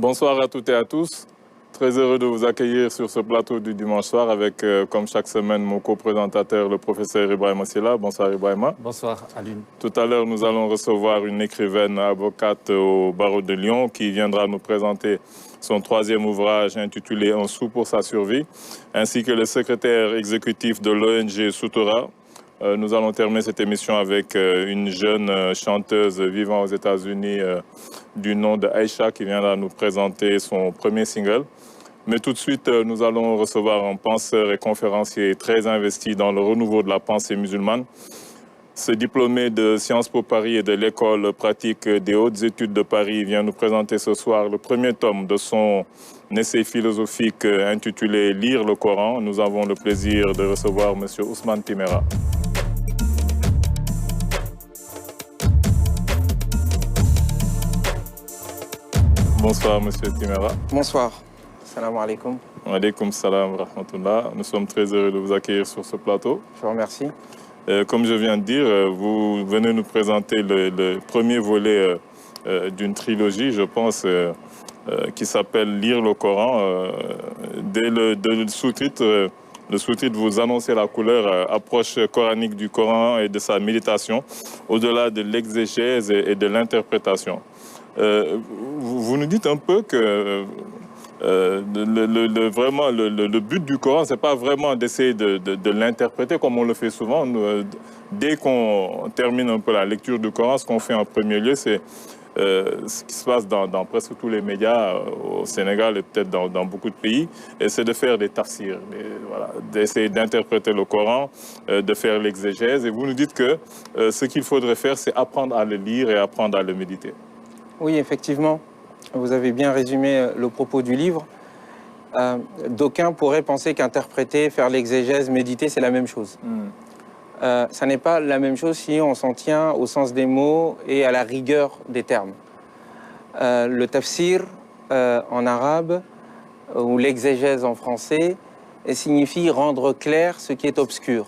Bonsoir à toutes et à tous. Très heureux de vous accueillir sur ce plateau du dimanche soir avec, comme chaque semaine, mon co-présentateur, le professeur Ibrahima Silla. Bonsoir Ibrahima. Bonsoir Alun. Tout à l'heure, nous allons recevoir une écrivaine avocate au barreau de Lyon qui viendra nous présenter son troisième ouvrage intitulé « Un sou pour sa survie », ainsi que le secrétaire exécutif de l'ONG Soutora. Nous allons terminer cette émission avec une jeune chanteuse vivant aux États-Unis du nom de Aïcha qui viendra nous présenter son premier single. Mais tout de suite, nous allons recevoir un penseur et conférencier très investi dans le renouveau de la pensée musulmane. Ce diplômé de Sciences Po Paris et de l'école pratique des hautes études de Paris vient nous présenter ce soir le premier tome de son essai philosophique intitulé « Lire le Coran ». Nous avons le plaisir de recevoir M. Ousmane Timéra. Bonsoir, M. Timéra. Bonsoir. Salam alaikum. Wa alaikum salam wa rahmatullah. Nous sommes très heureux de vous accueillir sur ce plateau. Je vous remercie. Comme je viens de dire, vous venez nous présenter le premier volet d'une trilogie, je pense, qui s'appelle « Lire le Coran ». Dès le sous-titre, vous annoncez la couleur approche coranique du Coran et de sa méditation, au-delà de l'exégèse et de l'interprétation. Vous nous dites un peu que vraiment, le but du Coran, ce n'est pas vraiment d'essayer de l'interpréter comme on le fait souvent. Dès qu'on termine un peu la lecture du Coran, ce qu'on fait en premier lieu, c'est ce qui se passe dans presque tous les médias au Sénégal et peut-être dans beaucoup de pays, c'est de faire des tafsirs, voilà, d'essayer d'interpréter le Coran, de faire l'exégèse. Et vous nous dites que ce qu'il faudrait faire, c'est apprendre à le lire et apprendre à le méditer. Oui, effectivement. Vous avez bien résumé le propos du livre. D'aucuns pourraient penser qu'interpréter, faire l'exégèse, méditer, c'est la même chose. Ça n'est pas la même chose si on s'en tient au sens des mots et à la rigueur des termes. Le tafsir en arabe ou l'exégèse en français signifie rendre clair ce qui est obscur.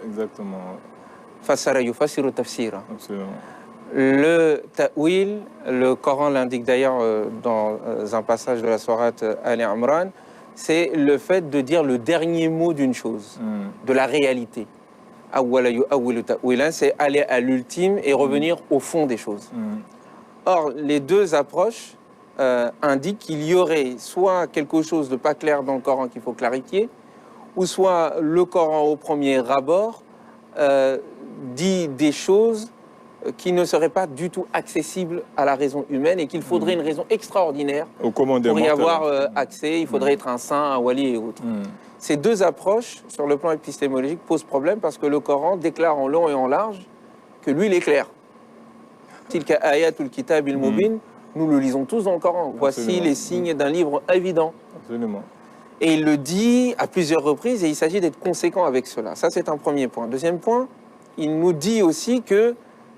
Exactement. Fassara yufassiru tafsira. Absolument. Le ta'wil, le Coran l'indique d'ailleurs dans un passage de la sourate Ali Imran, c'est le fait de dire le dernier mot d'une chose, de la réalité. C'est aller à l'ultime et revenir au fond des choses. Or, les deux approches indiquent qu'il y aurait soit quelque chose de pas clair dans le Coran qu'il faut clarifier, ou soit le Coran au premier abord dit des choses qui ne serait pas du tout accessible à la raison humaine et qu'il faudrait une raison extraordinaire pour y avoir accès. Il faudrait être un saint, un wali et autres. Ces deux approches, sur le plan épistémologique, posent problème parce que le Coran déclare en long et en large que lui, il est clair. Tilka ayatul kitab il mubin, nous le lisons tous dans le Coran. Voici les signes d'un livre évident. Absolument. Et il le dit à plusieurs reprises et il s'agit d'être conséquent avec cela. Ça, c'est un premier point. Deuxième point, il nous dit aussi que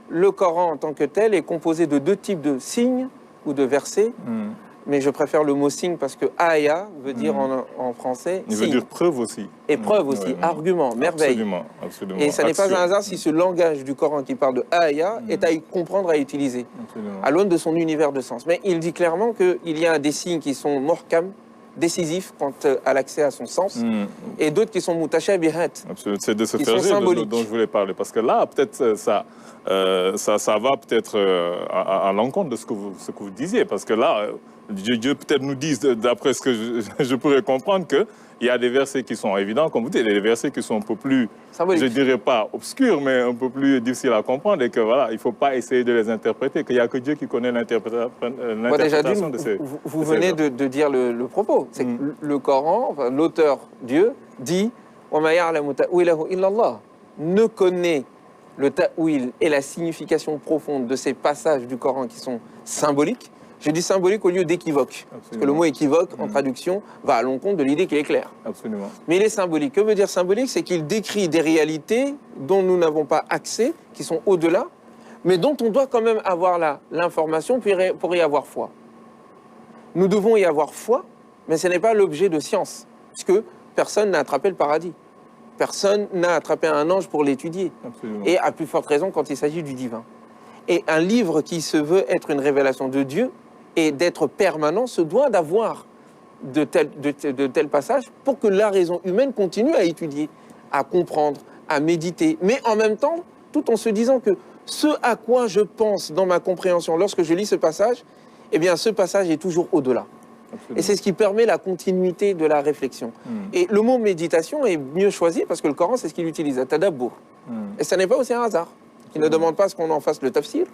le Coran en tant que tel est composé de deux types de signes ou de versets, mais je préfère le mot signe parce que aya veut dire en français il signe. veut dire preuve aussi. Et preuve aussi, argument, merveille. Absolument, absolument. Et ça n'est pas un hasard si ce langage du Coran qui parle de aya est à y comprendre, à utiliser, à l'aune de son univers de sens. Mais il dit clairement qu'il y a des signes qui sont morkam, décisifs quant à l'accès à son sens, et d'autres qui sont mutashabihat. Absolument, c'est de ce verset dont je voulais parler, parce que là, peut-être ça va peut-être à l'encontre de ce que vous disiez, parce que là, Dieu peut-être nous dit, d'après ce que je pourrais comprendre, qu'il y a des versets qui sont évidents, comme vous dites, et des versets qui sont un peu plus, symbolique. Je dirais pas obscurs, mais un peu plus difficiles à comprendre, et que voilà, il ne faut pas essayer de les interpréter, qu'il n'y a que Dieu qui connaît l'interprétation de ces... Vous venez de dire le propos, c'est que le Coran, enfin, l'auteur Dieu, dit « Wa ma ya'lamu ta'wilahu illa Allah » ne connaît le ta'wil et la signification profonde de ces passages du Coran qui sont symboliques. Je dis symbolique au lieu d'équivoque. Parce que le mot équivoque, en traduction, va à l'encontre de l'idée qu'il est clair. Absolument. Mais il est symbolique. Que veut dire symbolique? C'est qu'il décrit des réalités dont nous n'avons pas accès, qui sont au-delà, mais dont on doit quand même avoir l'information pour y avoir foi. Nous devons y avoir foi, mais ce n'est pas l'objet de science, puisque personne n'a attrapé le paradis. Personne n'a attrapé un ange pour l'étudier. Et à plus forte raison quand il s'agit du divin. Et un livre qui se veut être une révélation de Dieu et d'être permanent se doit d'avoir de tels passages pour que la raison humaine continue à étudier, à comprendre, à méditer, mais en même temps, tout en se disant que ce à quoi je pense dans ma compréhension lorsque je lis ce passage, eh bien ce passage est toujours au-delà. Et c'est ce qui permet la continuité de la réflexion. Et le mot méditation est mieux choisi parce que le Coran, c'est ce qu'il utilise, tadabbur. Et ça n'est pas aussi un hasard. Il ne demande pas à ce qu'on en fasse le tafsir,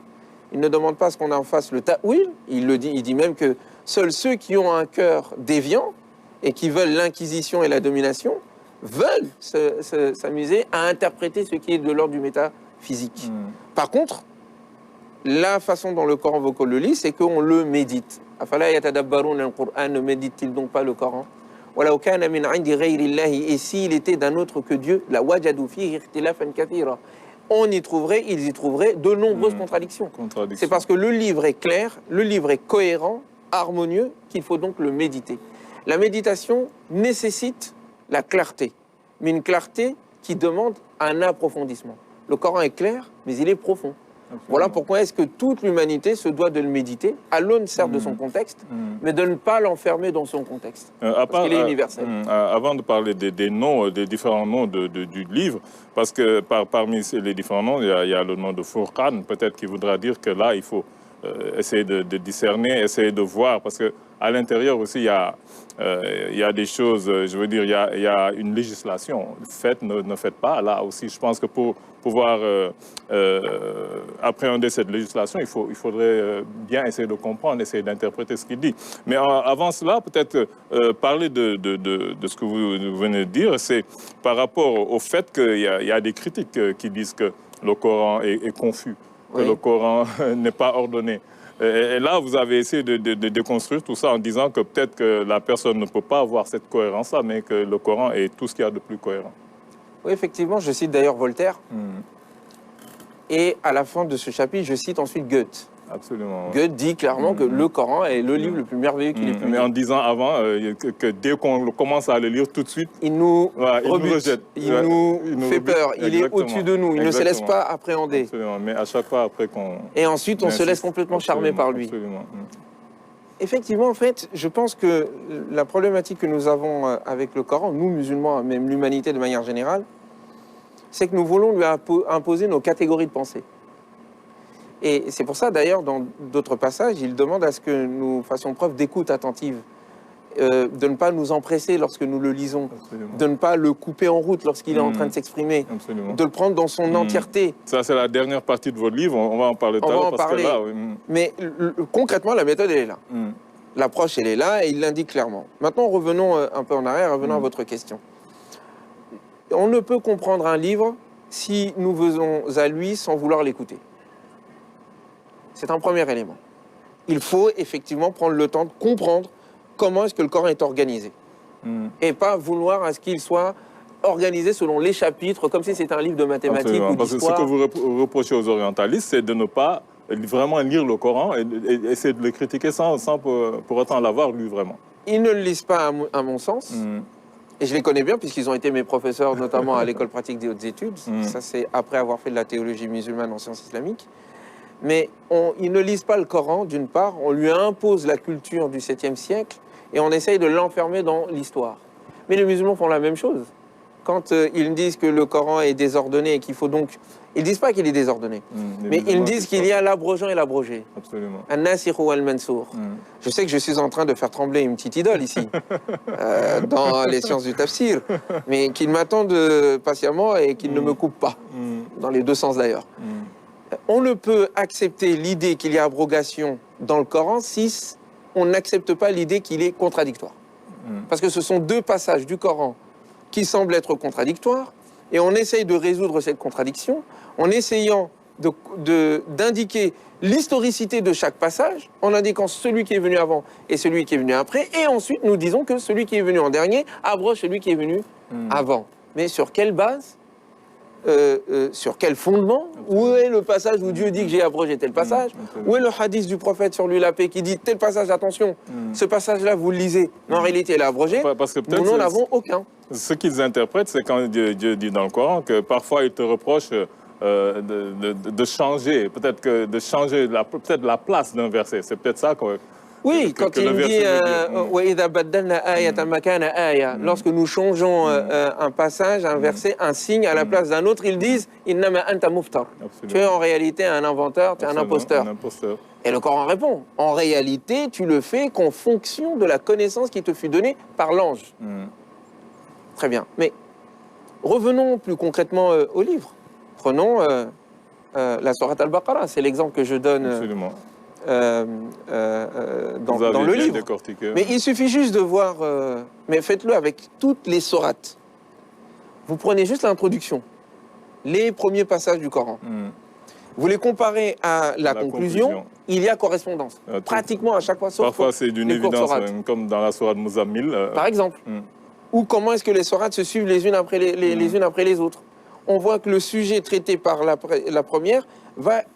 il ne demande pas à ce qu'on en fasse le ta'wil, il dit même que seuls ceux qui ont un cœur déviant et qui veulent l'inquisition et la domination veulent s'amuser à interpréter ce qui est de l'ordre du métaphysique. Par contre, la façon dont le Coran veut qu'on le lit, c'est qu'on le médite. Afala yatadabbaruna al-Qur'an, ne médite-t-il donc pas le Coran? Walau kana min 'indi ghayri Allahi, et s'il était d'un autre que Dieu, la wajadu fihi ikhtilafan kathira. Ils y trouveraient de nombreuses contradictions. C'est parce que le livre est clair, le livre est cohérent, harmonieux, qu'il faut donc le méditer. La méditation nécessite la clarté, mais une clarté qui demande un approfondissement. Le Coran est clair, mais il est profond. Absolument. Voilà pourquoi est-ce que toute l'humanité se doit de le méditer, à l'aune certes de son contexte, mais de ne pas l'enfermer dans son contexte, parce qu'il est universel. Avant de parler des noms, des différents noms du livre, parce que parmi les différents noms, il y a le nom de Furqan, peut-être qui voudra dire que là, il faut essayer de discerner, essayer de voir, parce qu'à l'intérieur aussi, il y a des choses, je veux dire, il y a une législation. Faites, ne faites pas. Là aussi, je pense que pour pouvoir appréhender cette législation, il faudrait bien essayer de comprendre, essayer d'interpréter ce qu'il dit. Mais avant cela, peut-être parler de ce que vous venez de dire, c'est par rapport au fait qu'il y a des critiques qui disent que le Coran est confus, que le Coran n'est pas ordonné. Et là, vous avez essayé de déconstruire tout ça en disant que peut-être que la personne ne peut pas avoir cette cohérence-là, mais que le Coran est tout ce qu'il y a de plus cohérent. Oui, effectivement, je cite d'ailleurs Voltaire. Et à la fin de ce chapitre, je cite ensuite Goethe. Absolument. Goethe dit clairement que le Coran est le livre le plus merveilleux qu'il ait pu lire. Mais en disant avant que dès qu'on commence à le lire tout de suite, il nous rejette, il nous fait peur, il est au-dessus de nous, il ne se laisse pas appréhender. Absolument. Mais à chaque fois après qu'on... Et ensuite, on se laisse complètement charmer par lui. Absolument. Effectivement, en fait, je pense que la problématique que nous avons avec le Coran, nous musulmans, même l'humanité de manière générale, c'est que nous voulons lui imposer nos catégories de pensée. Et c'est pour ça, d'ailleurs, dans d'autres passages, il demande à ce que nous fassions preuve d'écoute attentive, de ne pas nous empresser lorsque nous le lisons, de ne pas le couper en route lorsqu'il est en train de s'exprimer, de le prendre dans son entièreté. Ça, c'est la dernière partie de votre livre, on va en parler tout à l'heure. Mais concrètement, la méthode, elle est là. L'approche, elle est là et il l'indique clairement. Maintenant, revenons un peu en arrière, revenons à votre question. On ne peut comprendre un livre si nous venons à lui sans vouloir l'écouter. C'est un premier élément. Il faut effectivement prendre le temps de comprendre comment est-ce que le Coran est organisé. Et pas vouloir à ce qu'il soit organisé selon les chapitres, comme si c'était un livre de mathématiques ou d'histoire. Parce que ce que vous reprochez aux orientalistes, c'est de ne pas vraiment lire le Coran et essayer de le critiquer sans pour autant l'avoir lu vraiment. Ils ne le lisent pas à mon sens. Et je les connais bien puisqu'ils ont été mes professeurs, notamment à l'école pratique des hautes études. Ça, c'est après avoir fait de la théologie musulmane en sciences islamiques. Mais ils ne lisent pas le Coran, d'une part. On lui impose la culture du 7e siècle et on essaye de l'enfermer dans l'histoire. Mais les musulmans font la même chose. Quand ils disent que le Coran est désordonné et qu'il faut donc... Ils ne disent pas qu'il est désordonné, mais ils disent qu'il y a l'abrogeant et l'abrogé. Absolument. An-Nasikh ou al-Mansour. Je sais que je suis en train de faire trembler une petite idole ici, dans les sciences du tafsir, mais qu'ils m'attendent patiemment et qu'ils ne me coupent pas, dans les deux sens d'ailleurs. On ne peut accepter l'idée qu'il y a abrogation dans le Coran si on n'accepte pas l'idée qu'il est contradictoire. Parce que ce sont deux passages du Coran qui semblent être contradictoires, et on essaye de résoudre cette contradiction en essayant d'indiquer l'historicité de chaque passage, en indiquant celui qui est venu avant et celui qui est venu après, et ensuite nous disons que celui qui est venu en dernier abroge celui qui est venu avant. Mais sur quelle base ? Sur quel fondement? Où est le passage où Dieu dit que j'ai abrogé tel passage? Où est le hadith du prophète sur lui la paix qui dit tel passage, attention, ce passage-là vous le lisez, mais en réalité il est abrogé? Parce que nous n'en avons aucun. Ce qu'ils interprètent, c'est quand Dieu dit dans le Coran que parfois il te reproche de changer, peut-être de changer la place d'un verset. C'est peut-être ça Oui, quand il dit وَإِذَا بَدَّلْنَا آيَةً مَكَانَ آيَةٍ, lorsque nous changeons un passage, un verset, un signe à la place d'un autre, ils disent إِنَّمَا أَنْتَ مُفْتَرٍ. Tu es en réalité un inventeur, tu es un imposteur. Et le Coran répond, en réalité, tu le fais qu'en fonction de la connaissance qui te fut donnée par l'ange. Très bien. Mais revenons plus concrètement au livre. Prenons la sourate Al-Baqarah, c'est l'exemple que je donne dans le livre. Mais il suffit juste de voir, mais faites-le avec toutes les sourates. Vous prenez juste l'introduction, les premiers passages du Coran. Vous les comparez à la conclusion, il y a correspondance. Pratiquement à chaque fois, sauf parfois c'est d'une évidence, comme dans la sourate Muzammil. Par exemple. Ou comment est-ce que les sourates se suivent les unes après unes après les autres. On voit que le sujet traité par la première va être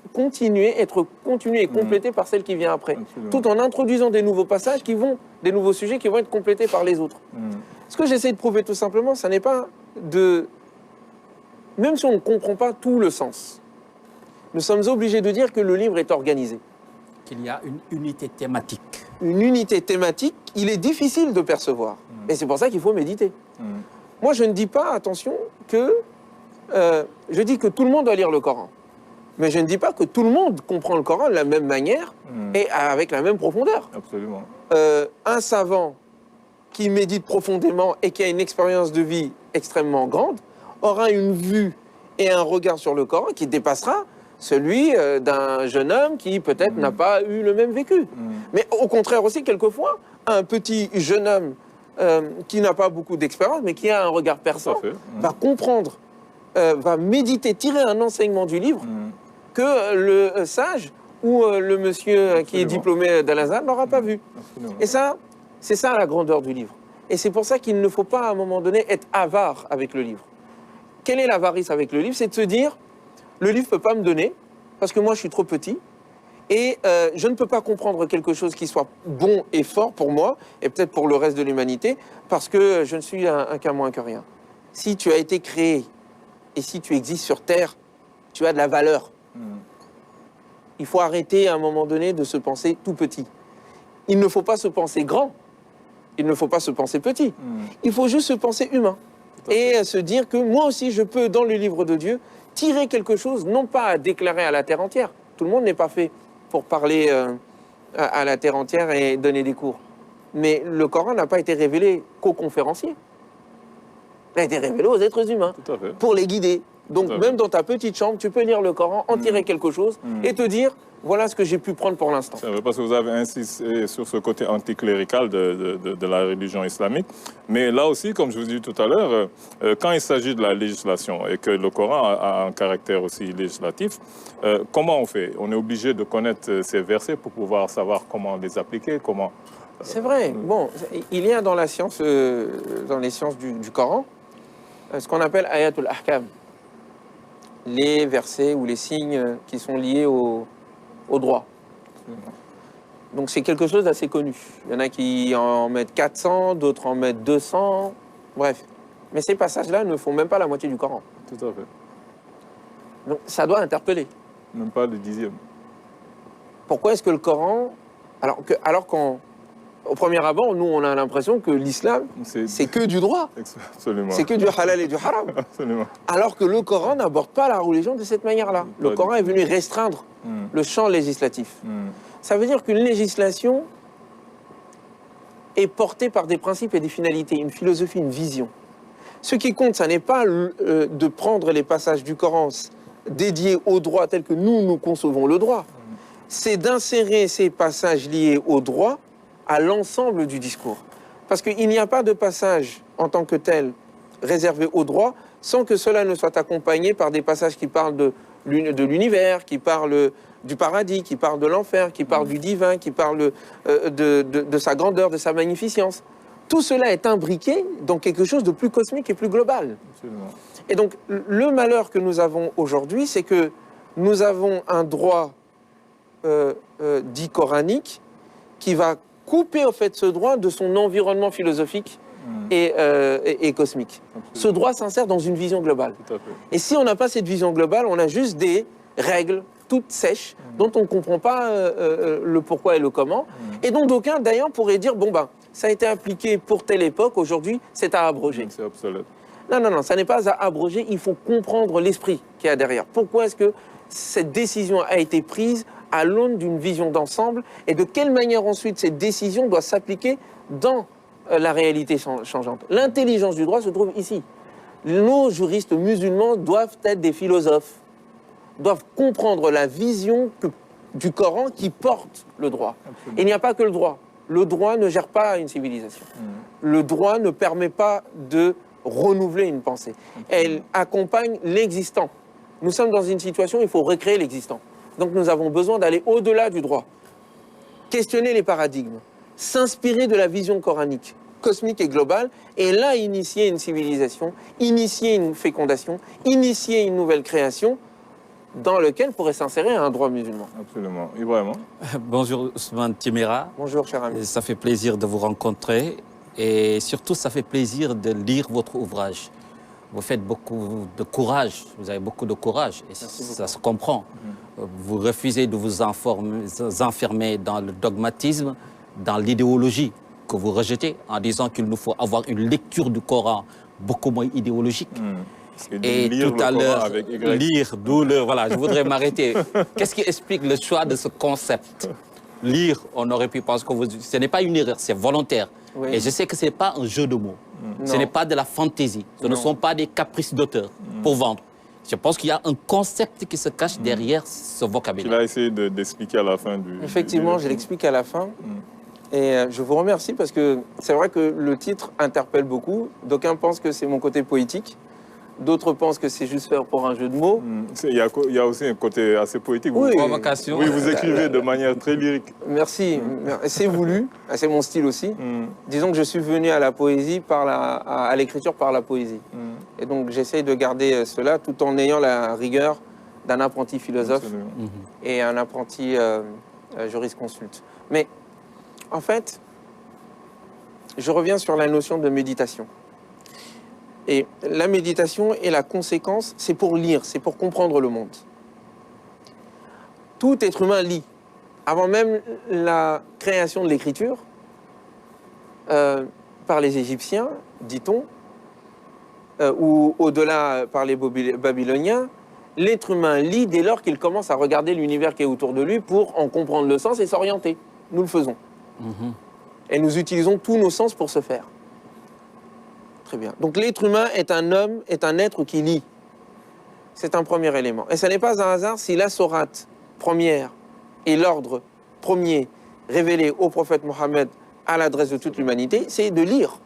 continué et complété par celle qui vient après. Absolument. Tout en introduisant des nouveaux passages des nouveaux sujets qui vont être complétés par les autres. Ce que j'essaie de prouver tout simplement, ça n'est pas même si on ne comprend pas tout le sens, nous sommes obligés de dire que le livre est organisé. Qu'il y a une unité thématique. Une unité thématique, il est difficile de percevoir. Et c'est pour ça qu'il faut méditer. Moi, je ne dis pas, attention, que... je dis que tout le monde doit lire le Coran. Mais je ne dis pas que tout le monde comprend le Coran de la même manière et avec la même profondeur. Absolument. Un savant qui médite profondément et qui a une expérience de vie extrêmement grande aura une vue et un regard sur le Coran qui dépassera celui d'un jeune homme qui peut-être n'a pas eu le même vécu. Mais au contraire aussi, quelquefois, un petit jeune homme qui n'a pas beaucoup d'expérience, mais qui a un regard perçant, va comprendre, va méditer, tirer un enseignement du livre que le sage ou le monsieur qui est diplômé d'Al-Azhar n'aura pas vu. Et ça, c'est ça la grandeur du livre. Et c'est pour ça qu'il ne faut pas à un moment donné être avare avec le livre. Quelle est l'avarice avec le livre? C'est de se dire, le livre ne peut pas me donner, parce que moi je suis trop petit, et je ne peux pas comprendre quelque chose qui soit bon et fort pour moi, et peut-être pour le reste de l'humanité, parce que je ne suis un qu'un moins que rien. Si tu as été créé, et si tu existes sur Terre, tu as de la valeur. Il faut arrêter à un moment donné de se penser tout petit. Il ne faut pas se penser grand, il ne faut pas se penser petit. Il faut juste se penser humain. Et se dire que moi aussi je peux, dans le livre de Dieu, tirer quelque chose, non pas à déclarer à la terre entière. Tout le monde n'est pas fait pour parler à la terre entière et donner des cours. Mais le Coran n'a pas été révélé qu'aux conférenciers. Il a été révélé aux êtres humains, pour les guider. Donc même dans ta petite chambre, tu peux lire le Coran, en tirer quelque chose et te dire, voilà ce que j'ai pu prendre pour l'instant. C'est vrai, parce que vous avez insisté sur ce côté anticlérical de la religion islamique. Mais là aussi, comme je vous ai dit tout à l'heure, quand il s'agit de la législation et que le Coran a un caractère aussi législatif, comment on fait? On est obligé de connaître ces versets pour pouvoir savoir comment les appliquer, comment... C'est vrai. Bon, il y a dans la science, dans les sciences du Coran, ce qu'on appelle ayatul ahkam. Les versets ou les signes qui sont liés au droit. Donc c'est quelque chose d'assez connu. Il y en a qui en mettent 400, d'autres en mettent 200, bref. Mais ces passages-là ne font même pas la moitié du Coran. Tout à fait. Donc ça doit interpeller. Même pas le 10e. Pourquoi est-ce que le Coran... Alors qu'au premier abord, nous on a l'impression que l'islam, c'est que du droit. Absolument. C'est que du halal et du haram. Absolument. Alors que le Coran n'aborde pas la religion de cette manière-là. Le Coran est venu restreindre le champ législatif. Ça veut dire qu'une législation est portée par des principes et des finalités, une philosophie, une vision. Ce qui compte, ça n'est pas de prendre les passages du Coran dédiés au droit tel que nous concevons le droit. C'est d'insérer ces passages liés au droit à l'ensemble du discours. Parce qu'il n'y a pas de passage en tant que tel réservé au droit sans que cela ne soit accompagné par des passages qui parlent de l'univers, qui parlent du paradis, qui parlent de l'enfer, qui parlent du divin, qui parlent de sa grandeur, de sa magnificence. Tout cela est imbriqué dans quelque chose de plus cosmique et plus global. Absolument. Et donc, le malheur que nous avons aujourd'hui, c'est que nous avons un droit dit coranique qui va couper au fait ce droit de son environnement philosophique et cosmique. Absolument. Ce droit s'insère dans une vision globale. Tout à fait. Et si on n'a pas cette vision globale, on a juste des règles toute sèche, dont on ne comprend pas le pourquoi et le comment, et dont d'aucuns d'ailleurs pourraient dire, bon ben, ça a été appliqué pour telle époque, aujourd'hui c'est à abroger. C'est obsolète. Non, non, non, ça n'est pas à abroger, il faut comprendre l'esprit qu'il y a derrière. Pourquoi est-ce que cette décision a été prise à l'aune d'une vision d'ensemble et de quelle manière ensuite cette décision doit s'appliquer dans la réalité changeante. L'intelligence du droit se trouve ici. Nos juristes musulmans doivent être des philosophes, doivent comprendre la vision du Coran qui porte le droit. Et il n'y a pas que le droit. Le droit ne gère pas une civilisation. Le droit ne permet pas de renouveler une pensée. Elle accompagne l'existant. Nous sommes dans une situation où il faut recréer l'existant. Donc nous avons besoin d'aller au-delà du droit, questionner les paradigmes, s'inspirer de la vision coranique, cosmique et globale, et là initier une civilisation, initier une fécondation, initier une nouvelle création dans lequel pourrait s'insérer un droit musulman. Absolument. Ibrahim. Bonjour Ousmane Timéra. Bonjour cher ami. Ça fait plaisir de vous rencontrer et surtout ça fait plaisir de lire votre ouvrage. Vous faites beaucoup de courage, vous avez beaucoup de courage et ça se comprend. Vous refusez de vous enfermer dans le dogmatisme, dans l'idéologie que vous rejetez en disant qu'il nous faut avoir une lecture du Coran beaucoup moins idéologique. Et tout à l'heure, lire, d'où le... Voilà, je voudrais m'arrêter. Qu'est-ce qui explique le choix de ce concept? Lire, on aurait pu penser que ce n'est pas une erreur, c'est volontaire. Oui. Et je sais que ce n'est pas un jeu de mots. Ce n'est pas de la fantaisie. Ce ne sont pas des caprices d'auteur pour vendre. Je pense qu'il y a un concept qui se cache derrière ce vocabulaire. Tu l'as essayé d'expliquer à la fin du... Effectivement, je l'explique à la fin. Et je vous remercie parce que c'est vrai que le titre interpelle beaucoup. D'aucuns pensent que c'est mon côté poétique. D'autres pensent que c'est juste faire pour un jeu de mots. Il y a aussi un côté assez poétique. Oui, provocation. Oui, vous écrivez de manière très lyrique. Merci. C'est voulu. C'est mon style aussi. Disons que je suis venu à la poésie, à l'écriture par la poésie. Et donc j'essaye de garder cela tout en ayant la rigueur d'un apprenti philosophe et un apprenti jurisconsulte. Mais en fait, je reviens sur la notion de méditation. Et la méditation et la conséquence, c'est pour lire, c'est pour comprendre le monde. Tout être humain lit. Avant même la création de l'écriture, par les Égyptiens, dit-on, ou au-delà par les Babyloniens, l'être humain lit dès lors qu'il commence à regarder l'univers qui est autour de lui pour en comprendre le sens et s'orienter. Nous le faisons. Et nous utilisons tous nos sens pour ce faire. Très bien. Donc l'être humain est un homme, est un être qui lit. C'est un premier élément. Et ce n'est pas un hasard si la sourate première et l'ordre premier révélé au prophète Mohammed à l'adresse de toute l'humanité, c'est de lire.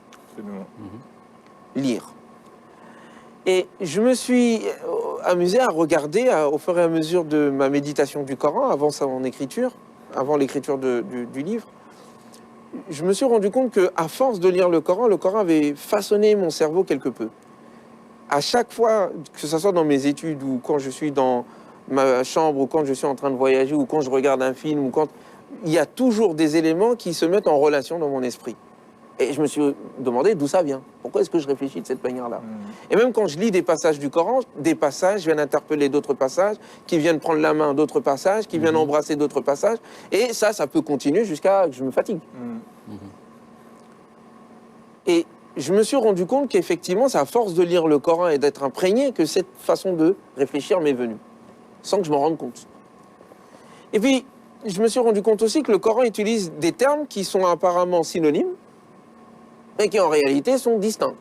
Lire. Et je me suis amusé à regarder au fur et à mesure de ma méditation du Coran, avant son écriture, avant l'écriture du livre. Je me suis rendu compte qu'à force de lire le Coran avait façonné mon cerveau quelque peu. À chaque fois, que ce soit dans mes études ou quand je suis dans ma chambre ou quand je suis en train de voyager ou quand je regarde un film, ou quand... il y a toujours des éléments qui se mettent en relation dans mon esprit. Et je me suis demandé d'où ça vient. Pourquoi est-ce que je réfléchis de cette manière-là? Et même quand je lis des passages du Coran, des passages viennent interpeller d'autres passages, qui viennent prendre la main d'autres passages, qui viennent embrasser d'autres passages. Et ça peut continuer jusqu'à que je me fatigue. Et je me suis rendu compte qu'effectivement, c'est à force de lire le Coran et d'être imprégné que cette façon de réfléchir m'est venue, sans que je m'en rende compte. Et puis, je me suis rendu compte aussi que le Coran utilise des termes qui sont apparemment synonymes, mais qui en réalité sont distincts.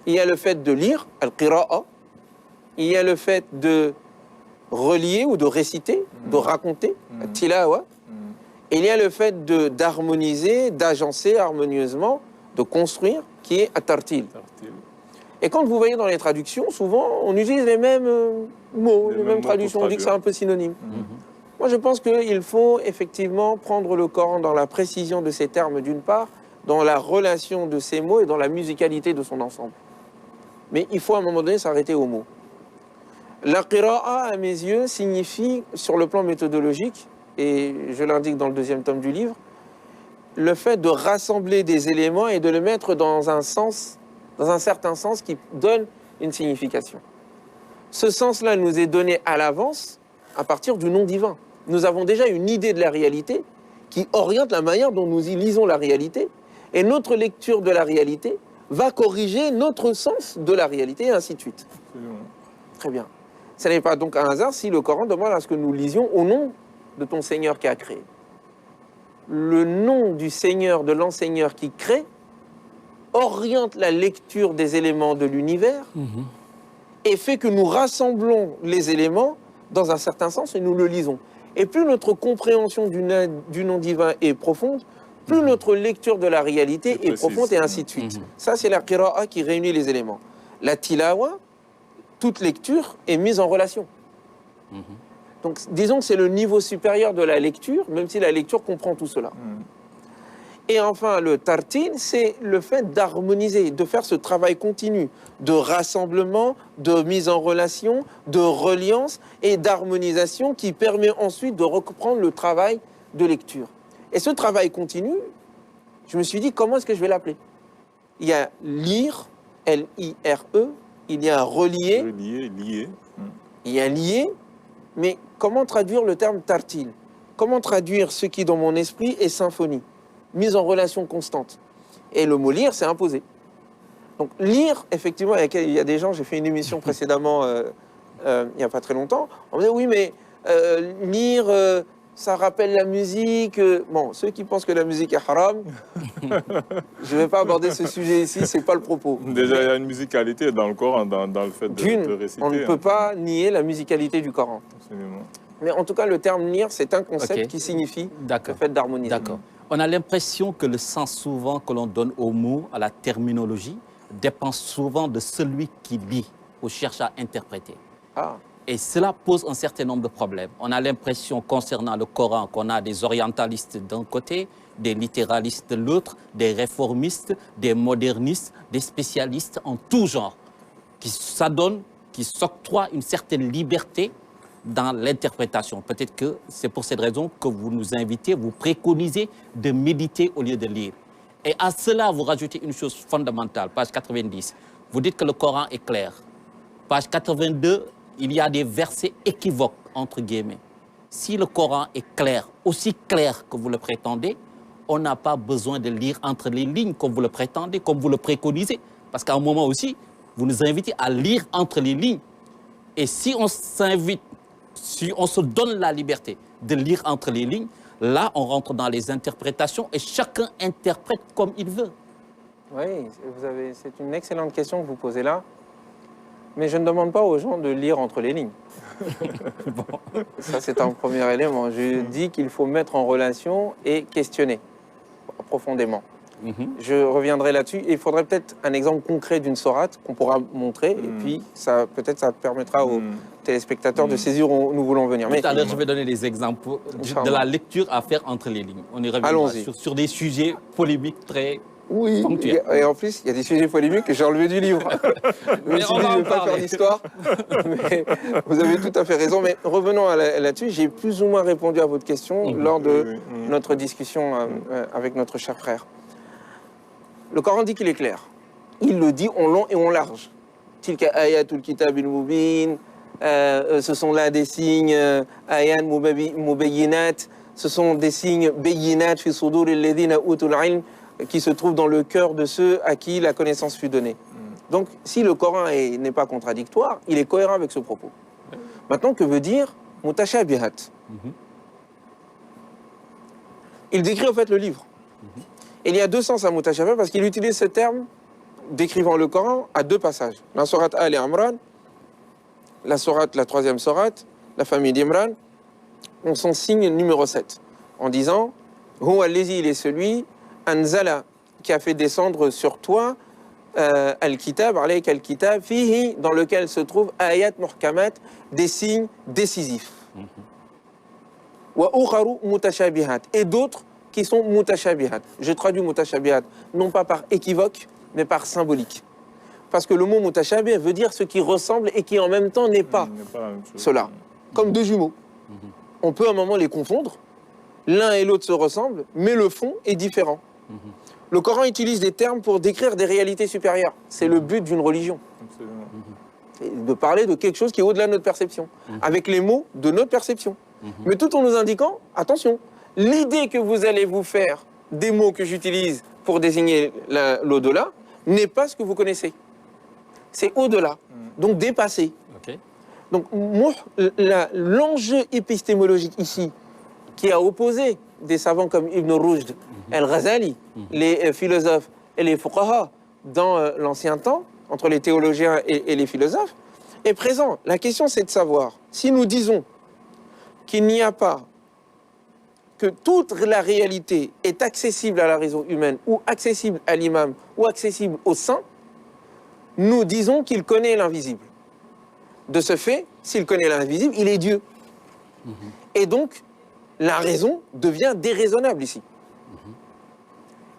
Il y a le fait de lire, al-qira'a, il y a le fait de relier ou de réciter, de raconter, al-tilawa, et il y a le fait d'harmoniser, d'agencer harmonieusement, de construire, qui est at-tartil. Et quand vous voyez dans les traductions, souvent, on utilise les mêmes mots, les mêmes traductions, on dit que c'est un peu synonyme. Moi, je pense qu'il faut effectivement prendre le Coran dans la précision de ses termes, d'une part, dans la relation de ces mots et dans la musicalité de son ensemble. Mais il faut à un moment donné s'arrêter aux mots. La qira'a, à mes yeux, signifie, sur le plan méthodologique, et je l'indique dans le deuxième tome du livre, le fait de rassembler des éléments et de le mettre dans un sens, dans un certain sens qui donne une signification. Ce sens-là nous est donné à l'avance à partir du nom divin. Nous avons déjà une idée de la réalité qui oriente la manière dont nous y lisons la réalité. Et notre lecture de la réalité va corriger notre sens de la réalité, et ainsi de suite. Absolument. Très bien. Ce n'est pas donc un hasard si le Coran demande à ce que nous lisions au nom de ton Seigneur qui a créé. Le nom du Seigneur, de l'enseigneur qui crée, oriente la lecture des éléments de l'univers et fait que nous rassemblons les éléments dans un certain sens et nous le lisons. Et plus notre compréhension du nom divin est profonde, plus notre lecture de la réalité est profonde et ainsi de suite. Ça, c'est la qira'a qui réunit les éléments. La tilawa, toute lecture est mise en relation. Donc, disons que c'est le niveau supérieur de la lecture, même si la lecture comprend tout cela. Et enfin, le tartil, c'est le fait d'harmoniser, de faire ce travail continu de rassemblement, de mise en relation, de reliance et d'harmonisation qui permet ensuite de reprendre le travail de lecture. Et ce travail continu, je me suis dit, comment est-ce que je vais l'appeler? Il y a lire, L-I-R-E, il y a relier, Lié. il y a lier, mais comment traduire le terme tartil? Comment traduire ce qui, dans mon esprit, est symphonie? Mise en relation constante. Et le mot lire, c'est imposé. Donc lire, effectivement, il y a des gens, j'ai fait une émission précédemment, il n'y a pas très longtemps, on me dit oui, mais lire, ça rappelle la musique. Bon, ceux qui pensent que la musique est haram, je ne vais pas aborder ce sujet ici, ce n'est pas le propos. Déjà, il y a une musicalité dans le Coran, dans le fait de réciter. On ne peut pas nier la musicalité du Coran. Absolument. Mais en tout cas, le terme lire, c'est un concept qui signifie le fait d'harmoniser. D'accord. On a l'impression que le sens souvent que l'on donne aux mots, à la terminologie, dépend souvent de celui qui lit ou cherche à interpréter. Et cela pose un certain nombre de problèmes. On a l'impression concernant le Coran qu'on a des orientalistes d'un côté, des littéralistes de l'autre, des réformistes, des modernistes, des spécialistes en tout genre, qui s'adonnent, qui s'octroient une certaine liberté dans l'interprétation. Peut-être que c'est pour cette raison que vous nous invitez, vous préconisez de méditer au lieu de lire. Et à cela, vous rajoutez une chose fondamentale, page 90. Vous dites que le Coran est clair. Page 82, il y a des versets équivoques, entre guillemets. Si le Coran est clair, aussi clair que vous le prétendez, on n'a pas besoin de lire entre les lignes comme vous le prétendez, comme vous le préconisez. Parce qu'à un moment aussi, vous nous invitez à lire entre les lignes. Et si on s'invite, si on se donne la liberté de lire entre les lignes, là, on rentre dans les interprétations et chacun interprète comme il veut. Oui, c'est une excellente question que vous posez là. Mais je ne demande pas aux gens de lire entre les lignes. Ça, c'est un premier élément. Je dis qu'il faut mettre en relation et questionner profondément. Je reviendrai là-dessus. Il faudrait peut-être un exemple concret d'une sourate qu'on pourra montrer. Et puis, peut-être ça permettra aux téléspectateurs de saisir où nous voulons venir. Tout à l'heure, je vais donner des exemples de la lecture à faire entre les lignes. On y reviendra sur des sujets polémiques très ponctuels. Et en plus, il y a des sujets polémiques que j'ai enlevés du livre. Mais on va en pas faire l'histoire. Mais vous avez tout à fait raison. Mais revenons là-dessus. J'ai plus ou moins répondu à votre question lors de notre discussion avec notre cher frère. Le Coran dit qu'il est clair. Il le dit en long et en large. Tilka ayatul kitab al-mubin. Ce sont là des signes ayat mubayyinat. Ce sont des signes bayyinat fi sudur alladhina utul ilm qui se trouvent dans le cœur de ceux à qui la connaissance fut donnée. Donc, si le Coran n'est pas contradictoire, il est cohérent avec ce propos. Maintenant, que veut dire mutashabihat? Il décrit en fait le livre. Et il y a deux sens à mutashabih parce qu'il utilise ce terme décrivant le Coran à deux passages. La sourate Al Imran, la troisième sourate, la famille d'Imran, ont son signe numéro 7, en disant Huwa allazi, il est celui, anzala, qui a fait descendre sur toi al-kitab, alayka al-kitab, fihi, dans lequel se trouvent ayat muhkamat, des signes décisifs. Wa ukharu mutashabihat, et d'autres qui sont mutashabihat. Je traduis mutashabihat non pas par équivoque, mais par symbolique. Parce que le mot mutashabih veut dire ce qui ressemble et qui en même temps n'est pas cela. Comme deux jumeaux. On peut à un moment les confondre, l'un et l'autre se ressemblent, mais le fond est différent. Le Coran utilise des termes pour décrire des réalités supérieures. C'est le but d'une religion. de parler de quelque chose qui est au-delà de notre perception, avec les mots de notre perception. Mais tout en nous indiquant, attention, l'idée que vous allez vous faire des mots que j'utilise pour désigner l'au-delà n'est pas ce que vous connaissez. C'est au-delà, donc dépassé. Ok. Donc l'enjeu épistémologique ici, qui a opposé des savants comme Ibn Rushd, Al-Ghazali, les philosophes et les fuqaha dans l'ancien temps, entre les théologiens et les philosophes, est présent. La question, c'est de savoir si nous disons qu'il n'y a pas, que toute la réalité est accessible à la raison humaine, ou accessible à l'imam, ou accessible au saint, nous disons qu'il connaît l'invisible. De ce fait, s'il connaît l'invisible, il est Dieu. Et donc, la raison devient déraisonnable ici.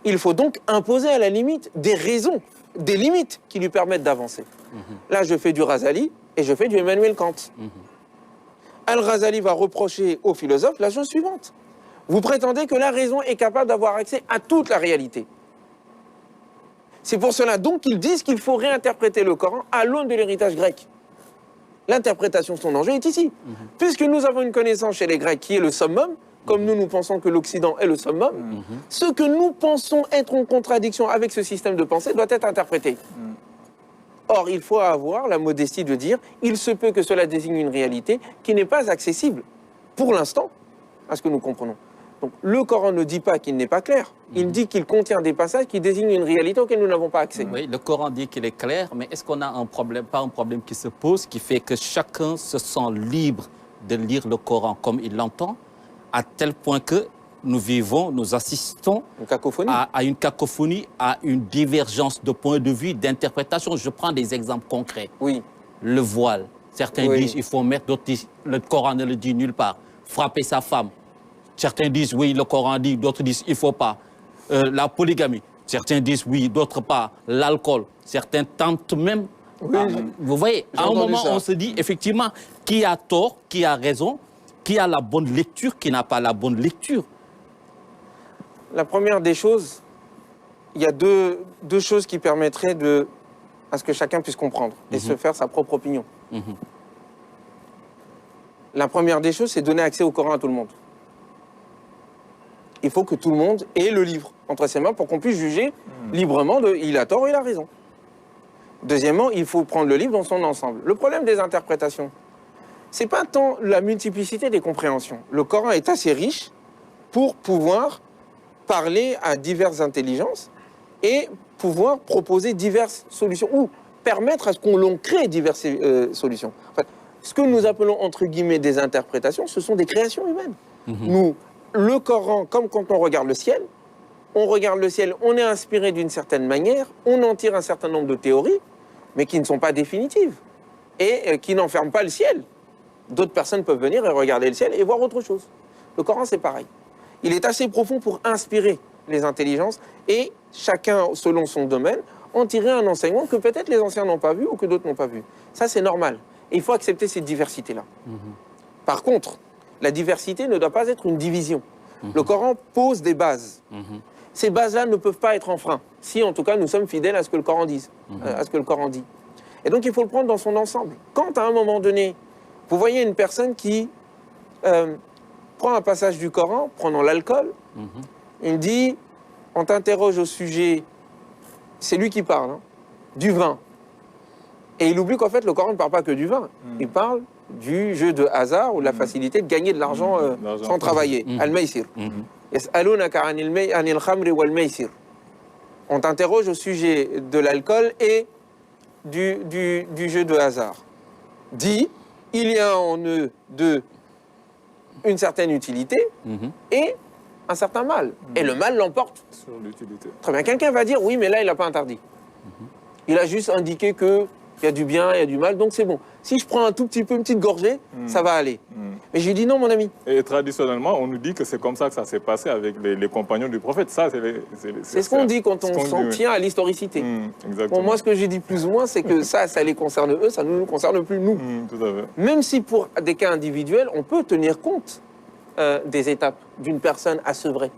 Il faut donc imposer à la limite des raisons, des limites qui lui permettent d'avancer. Là, je fais du Razali et je fais du Emmanuel Kant. Al-Ghazali va reprocher aux philosophes la chose suivante. Vous prétendez que la raison est capable d'avoir accès à toute la réalité. C'est pour cela donc qu'ils disent qu'il faut réinterpréter le Coran à l'aune de l'héritage grec. L'interprétation de son enjeu est ici. Puisque nous avons une connaissance chez les Grecs qui est le summum, comme nous pensons que l'Occident est le summum, ce que nous pensons être en contradiction avec ce système de pensée doit être interprété. Or, il faut avoir la modestie de dire, il se peut que cela désigne une réalité qui n'est pas accessible, pour l'instant, à ce que nous comprenons. Donc, le Coran ne dit pas qu'il n'est pas clair, il dit qu'il contient des passages qui désignent une réalité auquel nous n'avons pas accès. Oui, le Coran dit qu'il est clair, mais est-ce qu'on a un problème, pas un problème qui se pose, qui fait que chacun se sent libre de lire le Coran comme il l'entend, à tel point que nous vivons, nous assistons à une cacophonie, à une divergence de point de vue, d'interprétation. Je prends des exemples concrets. Oui. Le voile. Certains disent qu'il faut mettre, d'autres disent le Coran ne le dit nulle part. Frapper sa femme. Certains disent oui, le Coran dit, d'autres disent il ne faut pas. La polygamie. Certains disent oui, d'autres pas. L'alcool. Certains tentent même. Vous voyez, à un moment, on se dit effectivement qui a tort, qui a raison, qui a la bonne lecture, qui n'a pas la bonne lecture. La première des choses, il y a deux choses qui permettraient à ce que chacun puisse comprendre et se faire sa propre opinion. La première des choses, c'est donner accès au Coran à tout le monde. Il faut que tout le monde ait le livre entre ses mains pour qu'on puisse juger librement de il a tort ou il a raison. Deuxièmement, il faut prendre le livre dans son ensemble. Le problème des interprétations, c'est pas tant la multiplicité des compréhensions. Le Coran est assez riche pour pouvoir parler à diverses intelligences et pouvoir proposer diverses solutions ou permettre à ce qu'on crée diverses solutions. En fait, ce que nous appelons entre guillemets des interprétations, ce sont des créations humaines. Nous, le Coran, comme quand on regarde le ciel, on est inspiré d'une certaine manière, on en tire un certain nombre de théories, mais qui ne sont pas définitives et qui n'enferment pas le ciel. D'autres personnes peuvent venir et regarder le ciel et voir autre chose. Le Coran, c'est pareil. Il est assez profond pour inspirer les intelligences et chacun, selon son domaine, en tirer un enseignement que peut-être les anciens n'ont pas vu ou que d'autres n'ont pas vu. Ça, c'est normal. Et il faut accepter cette diversité-là. Par contre, la diversité ne doit pas être une division. Le Coran pose des bases. Ces bases-là ne peuvent pas être enfreintes, si en tout cas nous sommes fidèles à ce que le Coran dit. Et donc il faut le prendre dans son ensemble. Quand à un moment donné, vous voyez une personne qui prend un passage du Coran, prenant l'alcool, il dit, on t'interroge au sujet, c'est lui qui parle, du vin. Et il oublie qu'en fait le Coran ne parle pas que du vin, il parle du jeu de hasard ou de la facilité de gagner de l'argent sans travailler. Al-Maysir. On t'interroge au sujet de l'alcool et du jeu de hasard. Dit, il y a en eux une certaine utilité et un certain mal. Et le mal l'emporte. Sur l'utilité. Très bien. Quelqu'un va dire, oui, mais là, il n'a pas interdit. Il a juste indiqué qu'il y a du bien, il y a du mal, donc c'est bon. Si je prends un tout petit peu, une petite gorgée, ça va aller. Mais j'ai dit non, mon ami. Et traditionnellement, on nous dit que c'est comme ça que ça s'est passé avec les compagnons du prophète. Ça, c'est ce qu'on dit quand on s'en tient à l'historicité. Bon, moi, ce que j'ai dit plus ou moins, c'est que ça les concerne eux, ça ne nous concerne plus nous. Tout à fait. Même si pour des cas individuels, on peut tenir compte des étapes d'une personne à sevrer.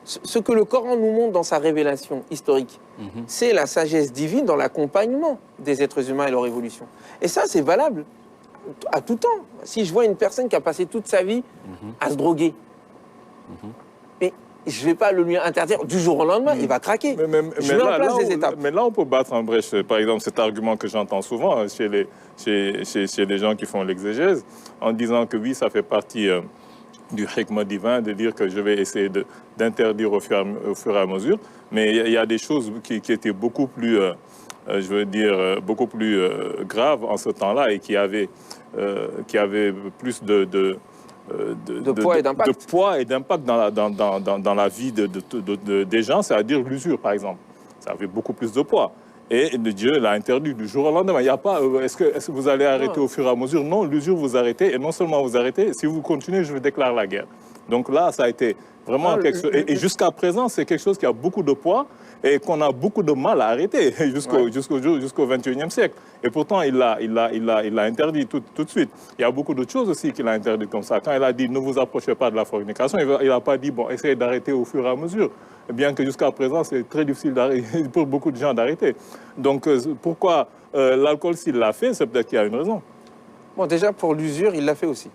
Ce que le Coran nous montre dans sa révélation historique, c'est la sagesse divine dans l'accompagnement des êtres humains et leur évolution. Et ça, c'est valable à tout temps. Si je vois une personne qui a passé toute sa vie à se droguer, mais je ne vais pas le lui interdire du jour au lendemain, il va craquer. Je mets en place des étapes. Mais là, on peut battre en brèche, par exemple, cet argument que j'entends souvent chez les gens qui font l'exégèse, en disant que oui, ça fait partie du hikmah divin, de dire que je vais essayer d'interdire au fur et à mesure. Mais il y a des choses qui étaient beaucoup plus, je veux dire, beaucoup plus graves en ce temps-là et qui avaient plus de poids et d'impact dans la vie des gens, c'est-à-dire l'usure, par exemple. Ça avait beaucoup plus de poids. Et Dieu l'a interdit du jour au lendemain. Il n'y a pas, est-ce que vous allez arrêter au fur et à mesure? Non, l'usure, vous arrêtez. Et non seulement vous arrêtez, si vous continuez, je vais déclarer la guerre. Donc là, ça a été vraiment quelque chose. Et jusqu'à présent, c'est quelque chose qui a beaucoup de poids et qu'on a beaucoup de mal à arrêter jusqu'au XXIe siècle. Et pourtant, il l'a interdit tout de suite. Il y a beaucoup d'autres choses aussi qu'il a interdit comme ça. Quand il a dit ne vous approchez pas de la fornication, il n'a pas dit bon, essayez d'arrêter au fur et à mesure. Bien que jusqu'à présent, c'est très difficile pour beaucoup de gens d'arrêter. Donc pourquoi l'alcool, s'il l'a fait, c'est peut-être qu'il y a une raison. Bon, déjà, pour l'usure, il l'a fait aussi.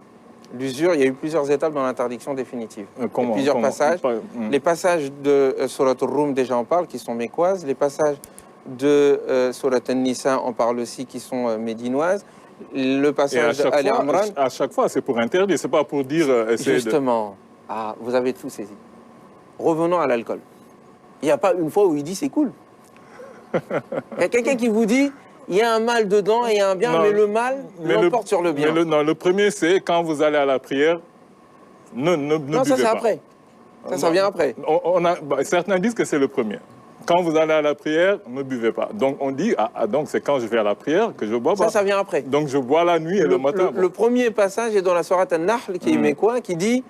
L'usure, il y a eu plusieurs étapes dans l'interdiction définitive. Plusieurs passages. Les passages de Surat al-Rum, déjà on parle, qui sont mécoises. Les passages de Surat al-Nisa, on parle aussi, qui sont médinoises. Le passage d'Ali Imran. À chaque fois, c'est pour interdire, c'est pas pour dire... Justement, vous avez tout saisi. Revenons à l'alcool. Il n'y a pas une fois où il dit c'est cool. Il y a quelqu'un qui vous dit... Il y a un mal dedans et il y a un bien, non, mais le mal l'emporte sur le bien. Le premier, c'est quand vous allez à la prière, ne buvez pas. Non, ça, c'est après. Ça vient après. Certains disent que c'est le premier. Quand vous allez à la prière, ne buvez pas. Donc, on dit, donc c'est quand je vais à la prière que je bois pas. Ça vient après. Donc, je bois la nuit et le matin. Le premier passage est dans la Sourate An-Nahl, qui est mécois, qui dit,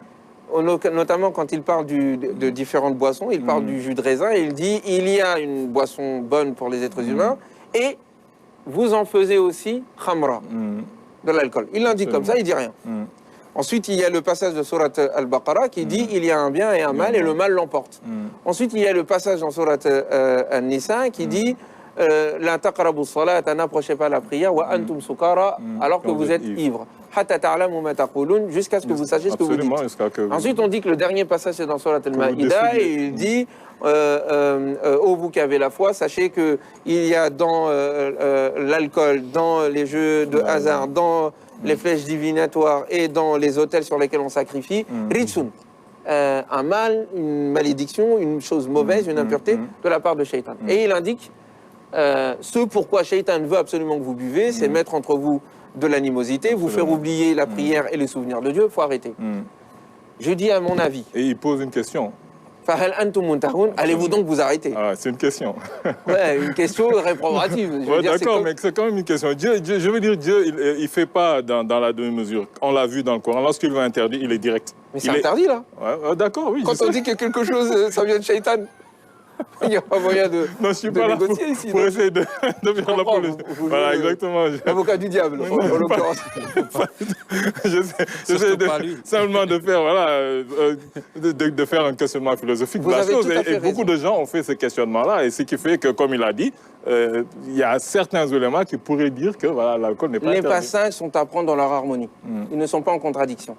notamment quand il parle de différentes boissons, il parle du jus de raisin, et il dit, il y a une boisson bonne pour les êtres humains, et vous en faisiez aussi khamra, de l'alcool. Il l'indique comme ça, il ne dit rien. Ensuite, il y a le passage de Surat Al-Baqarah qui dit il y a un bien et un mal et le mal l'emporte. Ensuite, il y a le passage dans Surat An-Nisa qui dit la taqrabu salat, n'approchez pas la prière, wa antum sukara, alors que vous êtes ivre. Hatta ta'lamu ma taqulun, jusqu'à ce que vous sachiez ce que vous dites. Ensuite, on dit que le dernier passage c'est dans Surat Al-Ma'idah et il dit ô vous qui avez la foi, sachez qu'il y a dans l'alcool, dans les jeux de hasard, dans les flèches divinatoires et dans les autels sur lesquels on sacrifie, ritsun, un mal, une malédiction, une chose mauvaise, une impureté de la part de Shaitan. Et il indique ce pourquoi Shaitan veut absolument que vous buvez, c'est mettre entre vous de l'animosité, vous faire oublier la prière et les souvenirs de Dieu, il faut arrêter. Je dis à mon avis. Et il pose une question. Allez-vous donc vous arrêter? C'est une question. Ouais, une question réprobative. D'accord, mais c'est quand même une question. Dieu, je veux dire, Dieu, il ne fait pas dans la demi-mesure. On l'a vu dans le Coran. Lorsqu'il veut interdire, il est direct. Mais c'est interdit, là. Ouais, d'accord, oui. Quand on dit que quelque chose, ça vient de Shaitan, il n'y a pas moyen de non, je suis pas là pour essayer de faire l'apologie. Voilà, exactement. L'avocat du diable, en l'occurrence. J'essaie simplement de faire, voilà, de faire un questionnement philosophique de la chose. Et beaucoup de gens ont fait ce questionnement-là. Et ce qui fait que, comme il a dit, il y a certains éléments qui pourraient dire que voilà, l'alcool n'est pas interdit. Les passages sont à prendre dans leur harmonie. Ils ne sont pas en contradiction.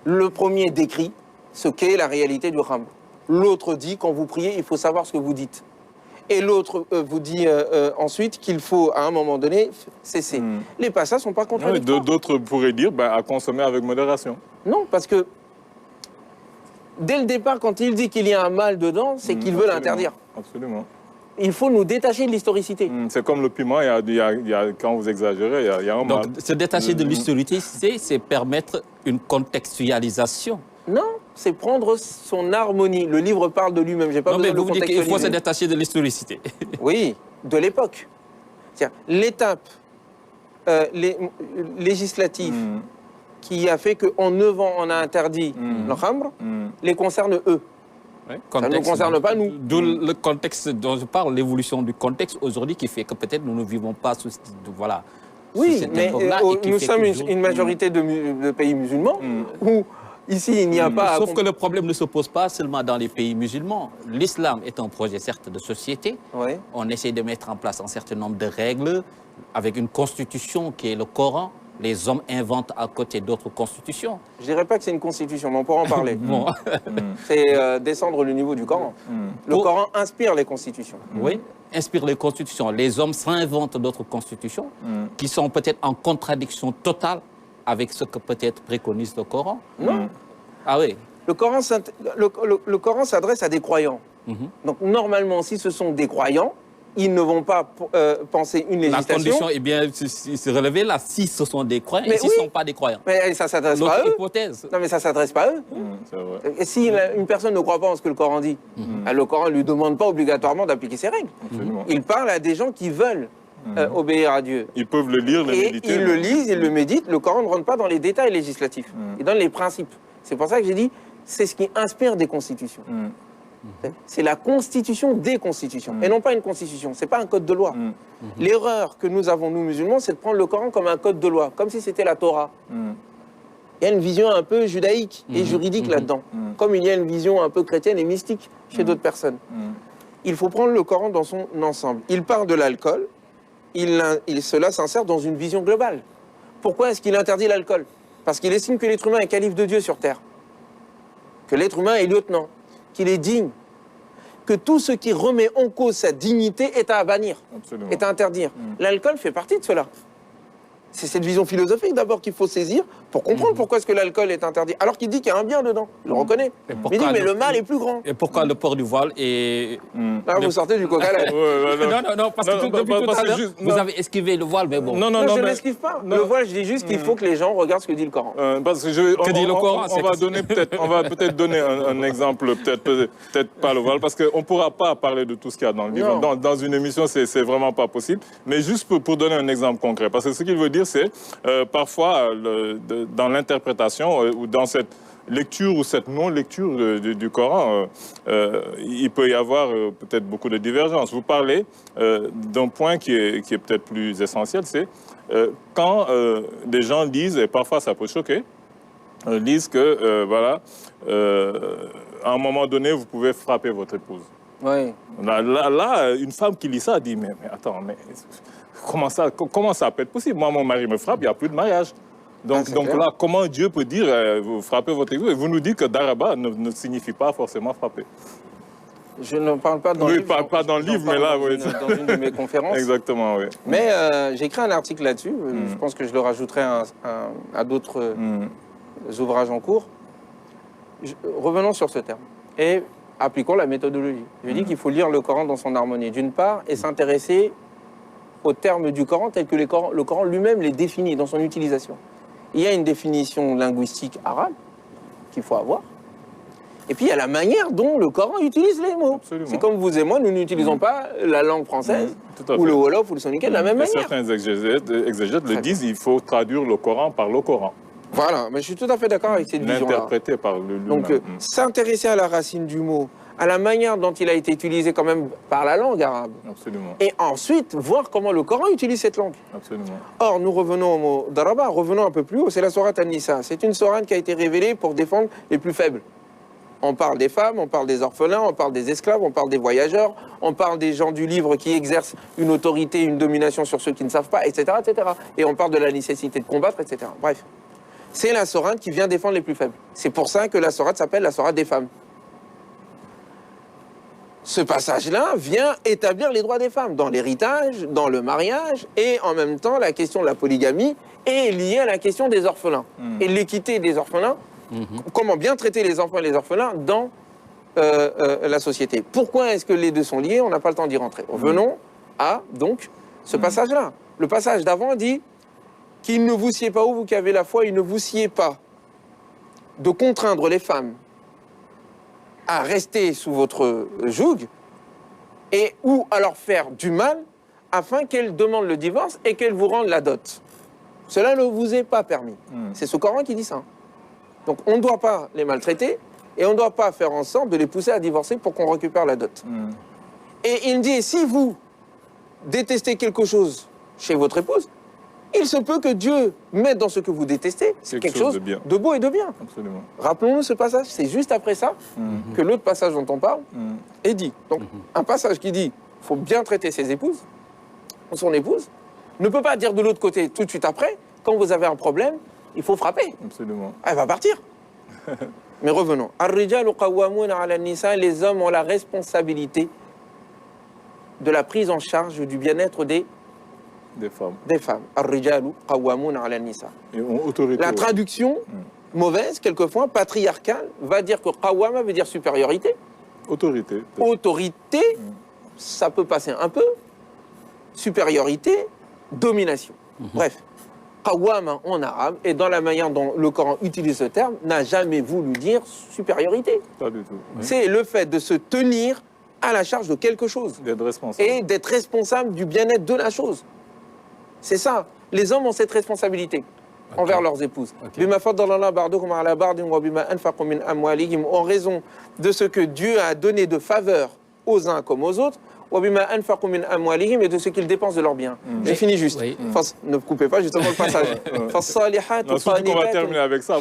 Le premier décrit ce qu'est la réalité du khamr. L'autre dit, quand vous priez, il faut savoir ce que vous dites. Et l'autre vous dit ensuite qu'il faut, à un moment donné, cesser. Les passages ne sont pas contradictoires. D'autres pourraient dire à consommer avec modération. Non, parce que dès le départ, quand il dit qu'il y a un mal dedans, c'est qu'il veut l'interdire. Absolument. Il faut nous détacher de l'historicité. C'est comme le piment, quand vous exagérez, il y a un mal. Donc, se détacher de l'historicité, c'est permettre une contextualisation. Non, c'est prendre son harmonie. Le livre parle de lui-même. J'ai pas besoin de contextualiser. Il faut se détacher de l'historicité. Oui, de l'époque. L'étape législative qui a fait qu'en 9 ans, on a interdit le khamr, les concerne eux. Ouais, ça ne nous concerne pas, nous. D'où le contexte dont je parle, l'évolution du contexte aujourd'hui qui fait que peut-être nous ne vivons pas sous voilà. Oui, mais nous sommes une majorité de pays musulmans où Ici, il n'y a pas... Sauf que le problème ne se pose pas seulement dans les pays musulmans. L'islam est un projet, certes, de société. Oui. On essaie de mettre en place un certain nombre de règles avec une constitution qui est le Coran. Les hommes inventent à côté d'autres constitutions. Je dirais pas que c'est une constitution, mais on pourra en parler. Bon. C'est descendre le niveau du Coran. Le Coran inspire les constitutions. Oui, inspire les constitutions. Les hommes s'inventent d'autres constitutions qui sont peut-être en contradiction totale avec ce que peut-être préconise le Coran. Non. Ah oui. Le Coran s'adresse à des croyants. Donc normalement, si ce sont des croyants, ils ne vont pas penser une législation. La condition est bien se relever là, si ce sont des croyants Mais et s'ils ne sont pas des croyants. Mais ça ne s'adresse pas à eux. Hypothèse. Non, mais ça ne s'adresse pas à eux. C'est vrai. Et si une personne ne croit pas en ce que le Coran dit, le Coran ne lui demande pas obligatoirement d'appliquer ses règles. Absolument. Il parle à des gens qui veulent obéir à Dieu. Ils peuvent le lire, le Et méditer. ils le lisent, ils le méditent. Le Coran ne rentre pas dans les détails législatifs. Il donne les principes. C'est pour ça que j'ai dit, c'est ce qui inspire des constitutions. C'est la constitution des constitutions, et non pas une constitution. C'est pas un code de loi. L'erreur que nous avons, nous musulmans, c'est de prendre le Coran comme un code de loi, comme si c'était la Torah. Il y a une vision un peu judaïque et juridique là-dedans, comme il y a une vision un peu chrétienne et mystique chez d'autres personnes. Il faut prendre le Coran dans son ensemble. Il parle de l'alcool, cela s'insère dans une vision globale. Pourquoi est-ce qu'il interdit l'alcool? Parce qu'il estime que l'être humain est calife de Dieu sur terre, que l'être humain est lieutenant, qu'il est digne, que tout ce qui remet en cause sa dignité est à bannir, Absolument. est à interdire. L'alcool fait partie de cela. C'est cette vision philosophique d'abord qu'il faut saisir pour comprendre pourquoi est-ce que l'alcool est interdit. Alors qu'il dit qu'il y a un bien dedans, il le reconnaît. Mais il dit mais le mal est plus grand. Et pourquoi le port du voile est... Là vous sortez du coca là. Non, parce que depuis tout à l'heure, vous avez esquivé le voile, mais bon. Non, je ne l'esquive pas. Le voile, je dis juste qu'il faut que les gens regardent ce que dit le Coran. Parce que dit le Coran, on va peut-être donner un exemple, peut-être pas le voile, parce qu'on ne pourra pas parler de tout ce qu'il y a dans le livre. Dans une émission, c'est vraiment pas possible. Mais juste pour donner un exemple concret, parce que ce qu'il veut dire, c'est parfois dans l'interprétation ou dans cette lecture ou cette non-lecture du Coran, il peut y avoir peut-être beaucoup de divergences. Vous parlez d'un point qui est peut-être plus essentiel, c'est quand des gens lisent, et parfois ça peut choquer, lisent que, voilà, à un moment donné, vous pouvez frapper votre épouse. Oui. Là, une femme qui lit ça dit, mais attends, mais comment ça peut être possible? Moi, mon mari me frappe, il n'y a plus de mariage. Donc là, comment Dieu peut dire, vous frappez votre épouse? Et vous nous dites que daraba ne signifie pas forcément frapper. Je ne parle pas dans le livre. Pas dans le livre, mais là, oui. Dans une de mes conférences. Exactement, oui. Mais j'ai écrit un article là-dessus. Je pense que je le rajouterai à d'autres ouvrages en cours. Revenons sur ce terme. Et appliquons la méthodologie. Je dis qu'il faut lire le Coran dans son harmonie, d'une part, et s'intéresser aux termes du Coran tel que le Coran lui-même les définit dans son utilisation. Il y a une définition linguistique arabe qu'il faut avoir. Et puis il y a la manière dont le Coran utilise les mots. C'est comme vous et moi, nous n'utilisons pas la langue française, ou le Wolof, ou le Soninké de la même manière. Certains exégètes le disent, il faut traduire le Coran par le Coran. Voilà, mais je suis tout à fait d'accord avec cette vision-là. L'interpréter par lui-même. Donc s'intéresser à la racine du mot, à la manière dont il a été utilisé quand même par la langue arabe. Absolument. Et ensuite, voir comment le Coran utilise cette langue. Absolument. Or, nous revenons au mot daraba, revenons un peu plus haut, c'est la sourate An-Nisa. C'est une sourate qui a été révélée pour défendre les plus faibles. On parle des femmes, on parle des orphelins, on parle des esclaves, on parle des voyageurs, on parle des gens du livre qui exercent une autorité, une domination sur ceux qui ne savent pas, etc., etc. Et on parle de la nécessité de combattre, etc. Bref. C'est la sourate qui vient défendre les plus faibles. C'est pour ça que la sourate s'appelle la sourate des femmes. Ce passage-là vient établir les droits des femmes dans l'héritage, dans le mariage, et en même temps, la question de la polygamie est liée à la question des orphelins. Et l'équité des orphelins, comment bien traiter les enfants et les orphelins dans la société. Pourquoi est-ce que les deux sont liés? On n'a pas le temps d'y rentrer. Venons à, donc, ce passage-là. Le passage d'avant dit qu'il ne vous sied pas, vous qui avez la foi, il ne vous sied pas de contraindre les femmes à rester sous votre joug et ou à leur faire du mal afin qu'elles demandent le divorce et qu'elles vous rendent la dot. Cela ne vous est pas permis. C'est ce Coran qui dit ça. Donc on ne doit pas les maltraiter et on ne doit pas faire en sorte de les pousser à divorcer pour qu'on récupère la dot. Et il dit, si vous détestez quelque chose chez votre épouse, Il se peut que Dieu mette dans ce que vous détestez quelque chose de beau et de bien. Absolument. Rappelons-nous ce passage, c'est juste après ça que l'autre passage dont on parle est dit. Donc, un passage qui dit qu'il faut bien traiter ses épouses, son épouse, ne peut pas dire de l'autre côté, tout de suite après, quand vous avez un problème, il faut frapper. Absolument. Elle va partir. Mais revenons. Les hommes ont la responsabilité de la prise en charge du bien-être des femmes. Et autorité. La traduction mauvaise, quelquefois, patriarcale, va dire que qawwama veut dire supériorité. Autorité. Autorité, ça peut passer un peu. Supériorité, domination. Bref, qawwama en arabe, et dans la manière dont le Coran utilise ce terme, n'a jamais voulu dire supériorité. Pas du tout. C'est le fait de se tenir à la charge de quelque chose. D'être responsable. Et d'être responsable du bien-être de la chose. C'est ça. Les hommes ont cette responsabilité envers leurs épouses. En raison de ce que Dieu a donné de faveur aux uns comme aux autres, et de ce qu'ils dépensent de leurs biens. J'ai fini juste. Oui. Ne coupez pas justement le passage. On va terminer avec ça.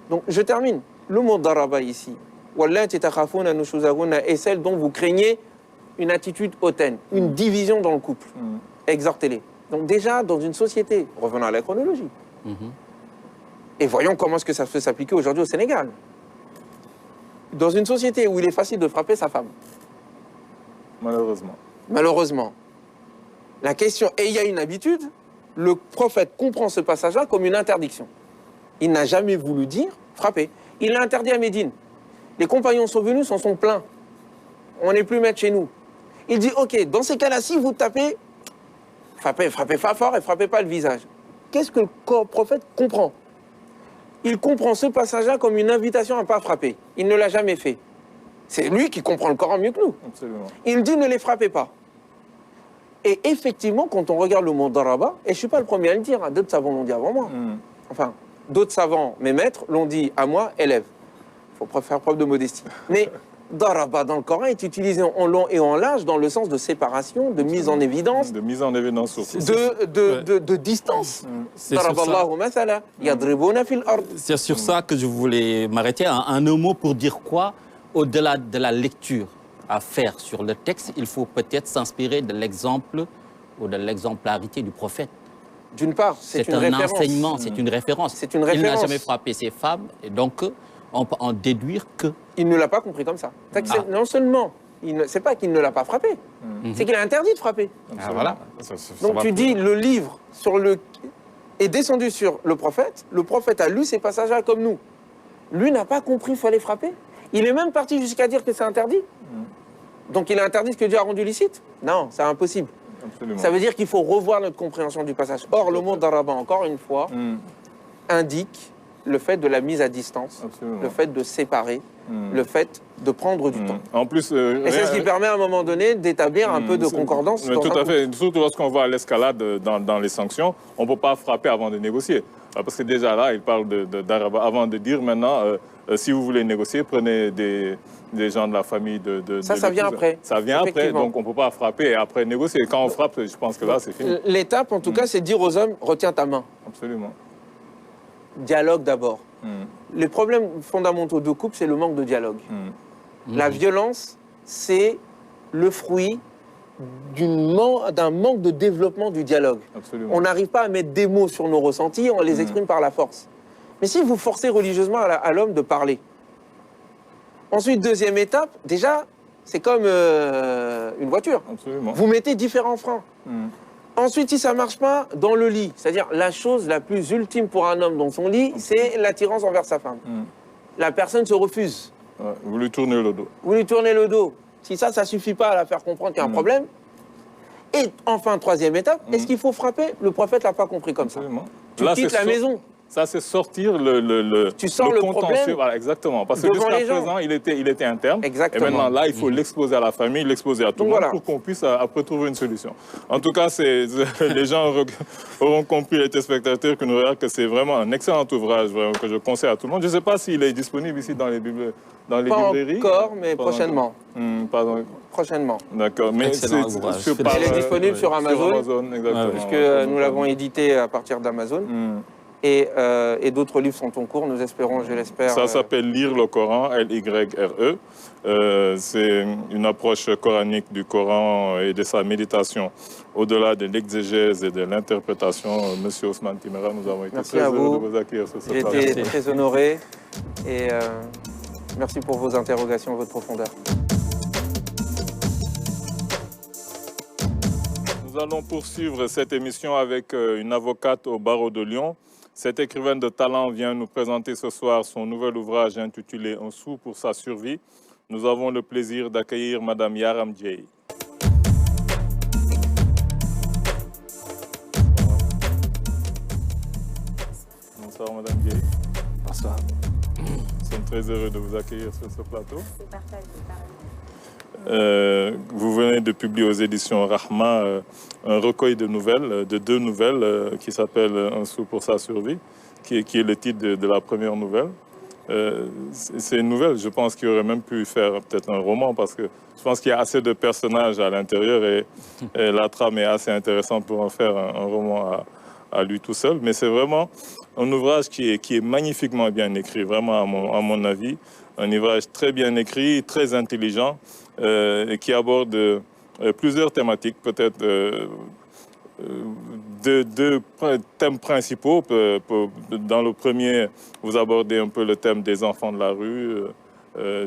Donc je termine. Le mot daraba ici, est celle dont vous craignez une attitude hautaine, une division dans le couple. Exhortez-les. Donc déjà, dans une société, revenons à la chronologie, et voyons comment est-ce que ça peut s'appliquer aujourd'hui au Sénégal. Dans une société où il est facile de frapper sa femme. Malheureusement. Malheureusement. La question, et il y a une habitude, le prophète comprend ce passage-là comme une interdiction. Il n'a jamais voulu dire frapper. Il l'a interdit à Médine. Les compagnons sont venus, s'en sont plaints. On n'est plus maître chez nous. Il dit, ok, dans ces cas-là, si vous tapez, frappez pas fort et frappez pas le visage. Qu'est-ce que le prophète comprend? Il comprend ce passage-là comme une invitation à ne pas frapper. Il ne l'a jamais fait. C'est lui qui comprend le Coran mieux que nous. Absolument. Il dit, ne les frappez pas. Et effectivement, quand on regarde le mot daraba, et je ne suis pas le premier à le dire, hein, d'autres savants l'ont dit avant moi. Enfin, d'autres savants, mes maîtres, l'ont dit à moi, élève. Il faut faire preuve de modestie. Mais daraba dans le Coran est utilisé en long et en large dans le sens de séparation, de mise en évidence. De mise en évidence. De distance. C'est sur ça que je voulais m'arrêter. Un mot pour dire quoi? Au-delà de la lecture à faire sur le texte, il faut peut-être s'inspirer de l'exemple ou de l'exemplarité du prophète. D'une part, c'est une référence. Enseignement, c'est une référence. C'est une référence. Il n'a jamais frappé ses femmes, et donc on peut en déduire que... Il ne l'a pas compris comme ça. Non seulement, c'est pas qu'il ne l'a pas frappé, c'est qu'il a interdit de frapper. Voilà. Donc tu dis, le livre est descendu sur le prophète a lu ces passages-là comme nous. Lui n'a pas compris qu'il fallait frapper. Il est même parti jusqu'à dire que c'est interdit. Donc il a interdit ce que Dieu a rendu licite? Non, c'est impossible. Absolument. Ça veut dire qu'il faut revoir notre compréhension du passage. Or, le mot daraba, encore une fois, indique le fait de la mise à distance, le fait de séparer, le fait de prendre du temps. En plus, et c'est ce qui permet à un moment donné d'établir un peu de concordance. Tout à fait. Surtout lorsqu'on voit l'escalade dans les sanctions, on ne peut pas frapper avant de négocier. Parce que déjà là, il parle d'araba avant de dire maintenant, si vous voulez négocier, prenez des gens de la famille de ça vient après. Ça vient après, donc on ne peut pas frapper et après négocier. Quand on frappe, je pense que là, c'est fini. L'étape, en tout cas, c'est dire aux hommes, retiens ta main. Absolument. Dialogue d'abord. Les problèmes fondamentaux de couple, c'est le manque de dialogue. La violence, c'est le fruit d'un manque de développement du dialogue. Absolument. On n'arrive pas à mettre des mots sur nos ressentis, on les exprime par la force. Mais si vous forcez religieusement à l'homme de parler. Ensuite, deuxième étape, déjà, c'est comme une voiture. Absolument. Vous mettez différents freins. Ensuite, si ça ne marche pas, dans le lit, c'est-à-dire la chose la plus ultime pour un homme dans son lit, c'est l'attirance envers sa femme. La personne se refuse. Ouais, vous lui tournez le dos. Vous lui tournez le dos. Si ça ne suffit pas à la faire comprendre qu'il y a un problème. Et enfin, troisième étape, est-ce qu'il faut frapper? Le prophète ne l'a pas compris comme ça. Tu quittes la maison. Ça, c'est sortir le Tu sors le contentieux. problème. Voilà, exactement. Parce que devant jusqu'à les gens. présent, il était interne. Exactement. Et maintenant, là, il faut l'exposer à la famille, l'exposer à tout le monde voilà. pour qu'on puisse après trouver une solution. En tout cas, les gens auront compris, les téléspectateurs qui nous regardent, que c'est vraiment un excellent ouvrage vraiment, que je conseille à tout le monde. Je ne sais pas s'il est disponible ici dans les librairies. Pas encore, mais prochainement. Pardon. Prochainement. D'accord. Mais Excellent ouvrage. Elle est disponible sur Amazon. Exactement. Puisque nous l'avons édité à partir d'Amazon. Et d'autres livres sont en cours, nous espérons, je l'espère. Ça s'appelle Lire le Coran, L-Y-R-E. C'est une approche coranique du Coran et de sa méditation. Au-delà de l'exégèse et de l'interprétation, Monsieur Ousmane Timéra, nous avons été très heureux de vous accueillir sur ce plateau. J'ai été très honoré et merci pour vos interrogations, votre profondeur. Nous allons poursuivre cette émission avec une avocate au barreau de Lyon. Cette écrivaine de talent vient nous présenter ce soir son nouvel ouvrage intitulé « Un sou pour sa survie ». Nous avons le plaisir d'accueillir Madame Yaram Dieye. Bonsoir Madame Dieye. Bonsoir. Nous sommes très heureux de vous accueillir sur ce plateau. C'est partagé. Vous venez de publier aux éditions Rahma un recueil de nouvelles, de 2 nouvelles qui s'appelle « Un sou pour sa survie », qui est le titre de la première nouvelle. C'est une nouvelle, je pense qu'il aurait même pu faire peut-être un roman parce que je pense qu'il y a assez de personnages à l'intérieur et la trame est assez intéressante pour en faire un roman à lui tout seul. Mais c'est vraiment un ouvrage qui est magnifiquement bien écrit, vraiment à mon avis. Un ouvrage très bien écrit, très intelligent et qui aborde plusieurs thématiques, peut-être deux thèmes principaux. Dans le premier, vous abordez un peu le thème des enfants de la rue,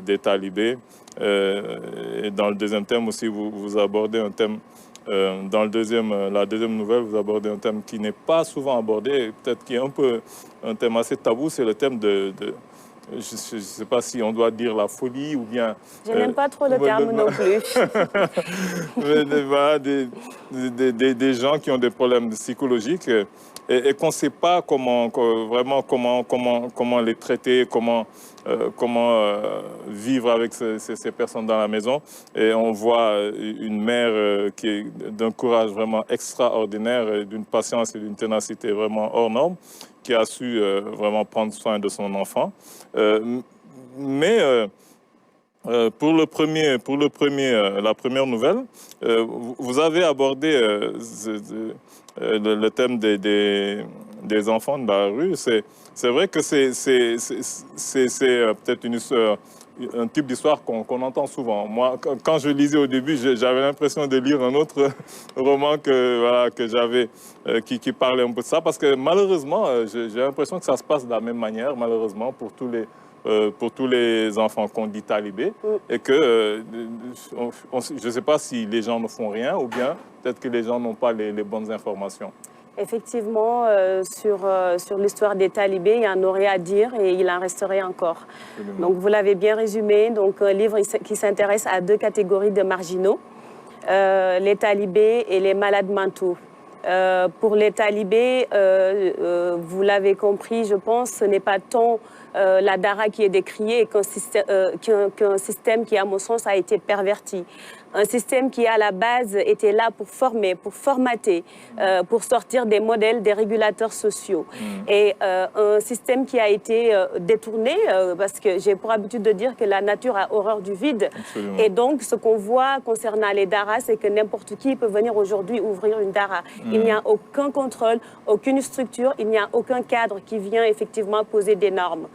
des talibés. Et dans le deuxième thème aussi, vous abordez un thème, dans la deuxième nouvelle, vous abordez un thème qui n'est pas souvent abordé, peut-être qui est un peu un thème assez tabou, c'est le thème je ne sais pas si on doit dire la folie ou bien... Je n'aime pas trop le terme non plus. Voilà, des gens qui ont des problèmes psychologiques et qu'on ne sait pas comment les traiter, comment vivre avec ces personnes dans la maison. Et on voit une mère qui est d'un courage vraiment extraordinaire, d'une patience et d'une ténacité vraiment hors norme, qui a su vraiment prendre soin de son enfant. Mais pour la première nouvelle, vous avez abordé le thème des enfants de la rue. C'est vrai que c'est peut-être un type d'histoire qu'on entend souvent. Moi, quand je lisais au début, j'avais l'impression de lire un autre roman que j'avais, qui parlait un peu de ça, parce que malheureusement, j'ai l'impression que ça se passe de la même manière, malheureusement, pour tous les enfants qu'on dit talibés, et que je ne sais pas si les gens ne font rien, ou bien peut-être que les gens n'ont pas les bonnes informations. Effectivement, sur l'histoire des talibés, il y en aurait à dire et il en resterait encore. Absolument. Donc, vous l'avez bien résumé, donc un livre qui s'intéresse à 2 catégories de marginaux, les talibés et les malades mentaux. Pour les talibés, vous l'avez compris, je pense, ce n'est pas tant la Dara qui est décriée qu'un système qui, à mon sens, a été perverti. Un système qui, à la base, était là pour former, pour formater, pour sortir des modèles, des régulateurs sociaux. Et un système qui a été détourné, parce que j'ai pour habitude de dire que la nature a horreur du vide. Absolument. Et donc, ce qu'on voit concernant les daras, c'est que n'importe qui peut venir aujourd'hui ouvrir une dara. Il n'y a aucun contrôle, aucune structure, il n'y a aucun cadre qui vient effectivement poser des normes.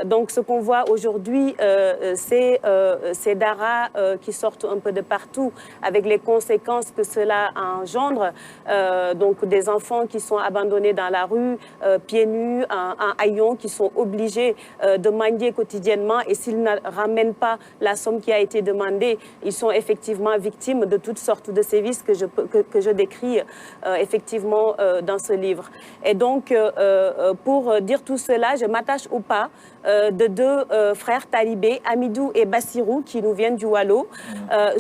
Donc, ce qu'on voit aujourd'hui, c'est ces daras qui sortent un peu de partout, avec les conséquences que cela engendre. Donc, des enfants qui sont abandonnés dans la rue, pieds nus, en haillons, qui sont obligés de mendier quotidiennement. Et s'ils ne ramènent pas la somme qui a été demandée, ils sont effectivement victimes de toutes sortes de sévices que je décris effectivement dans ce livre. Et donc, pour dire tout cela, je m'attache au pas de 2 frères talibés, Amidou et Bassirou, qui nous viennent du Wallo,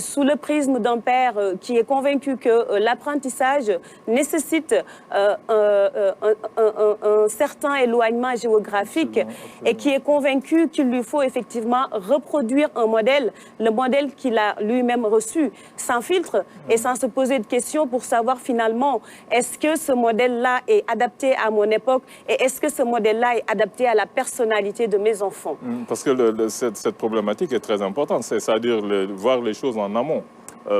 sous le prisme d'un père qui est convaincu que l'apprentissage nécessite un certain éloignement géographique et qui est convaincu qu'il lui faut effectivement reproduire un modèle, le modèle qu'il a lui-même reçu, sans filtre et sans se poser de questions pour savoir finalement est-ce que ce modèle-là est adapté à mon époque et est-ce que ce modèle-là est adapté à la personnalité de mes enfants. Parce que cette problématique est très importante, c'est-à-dire voir les choses en amont.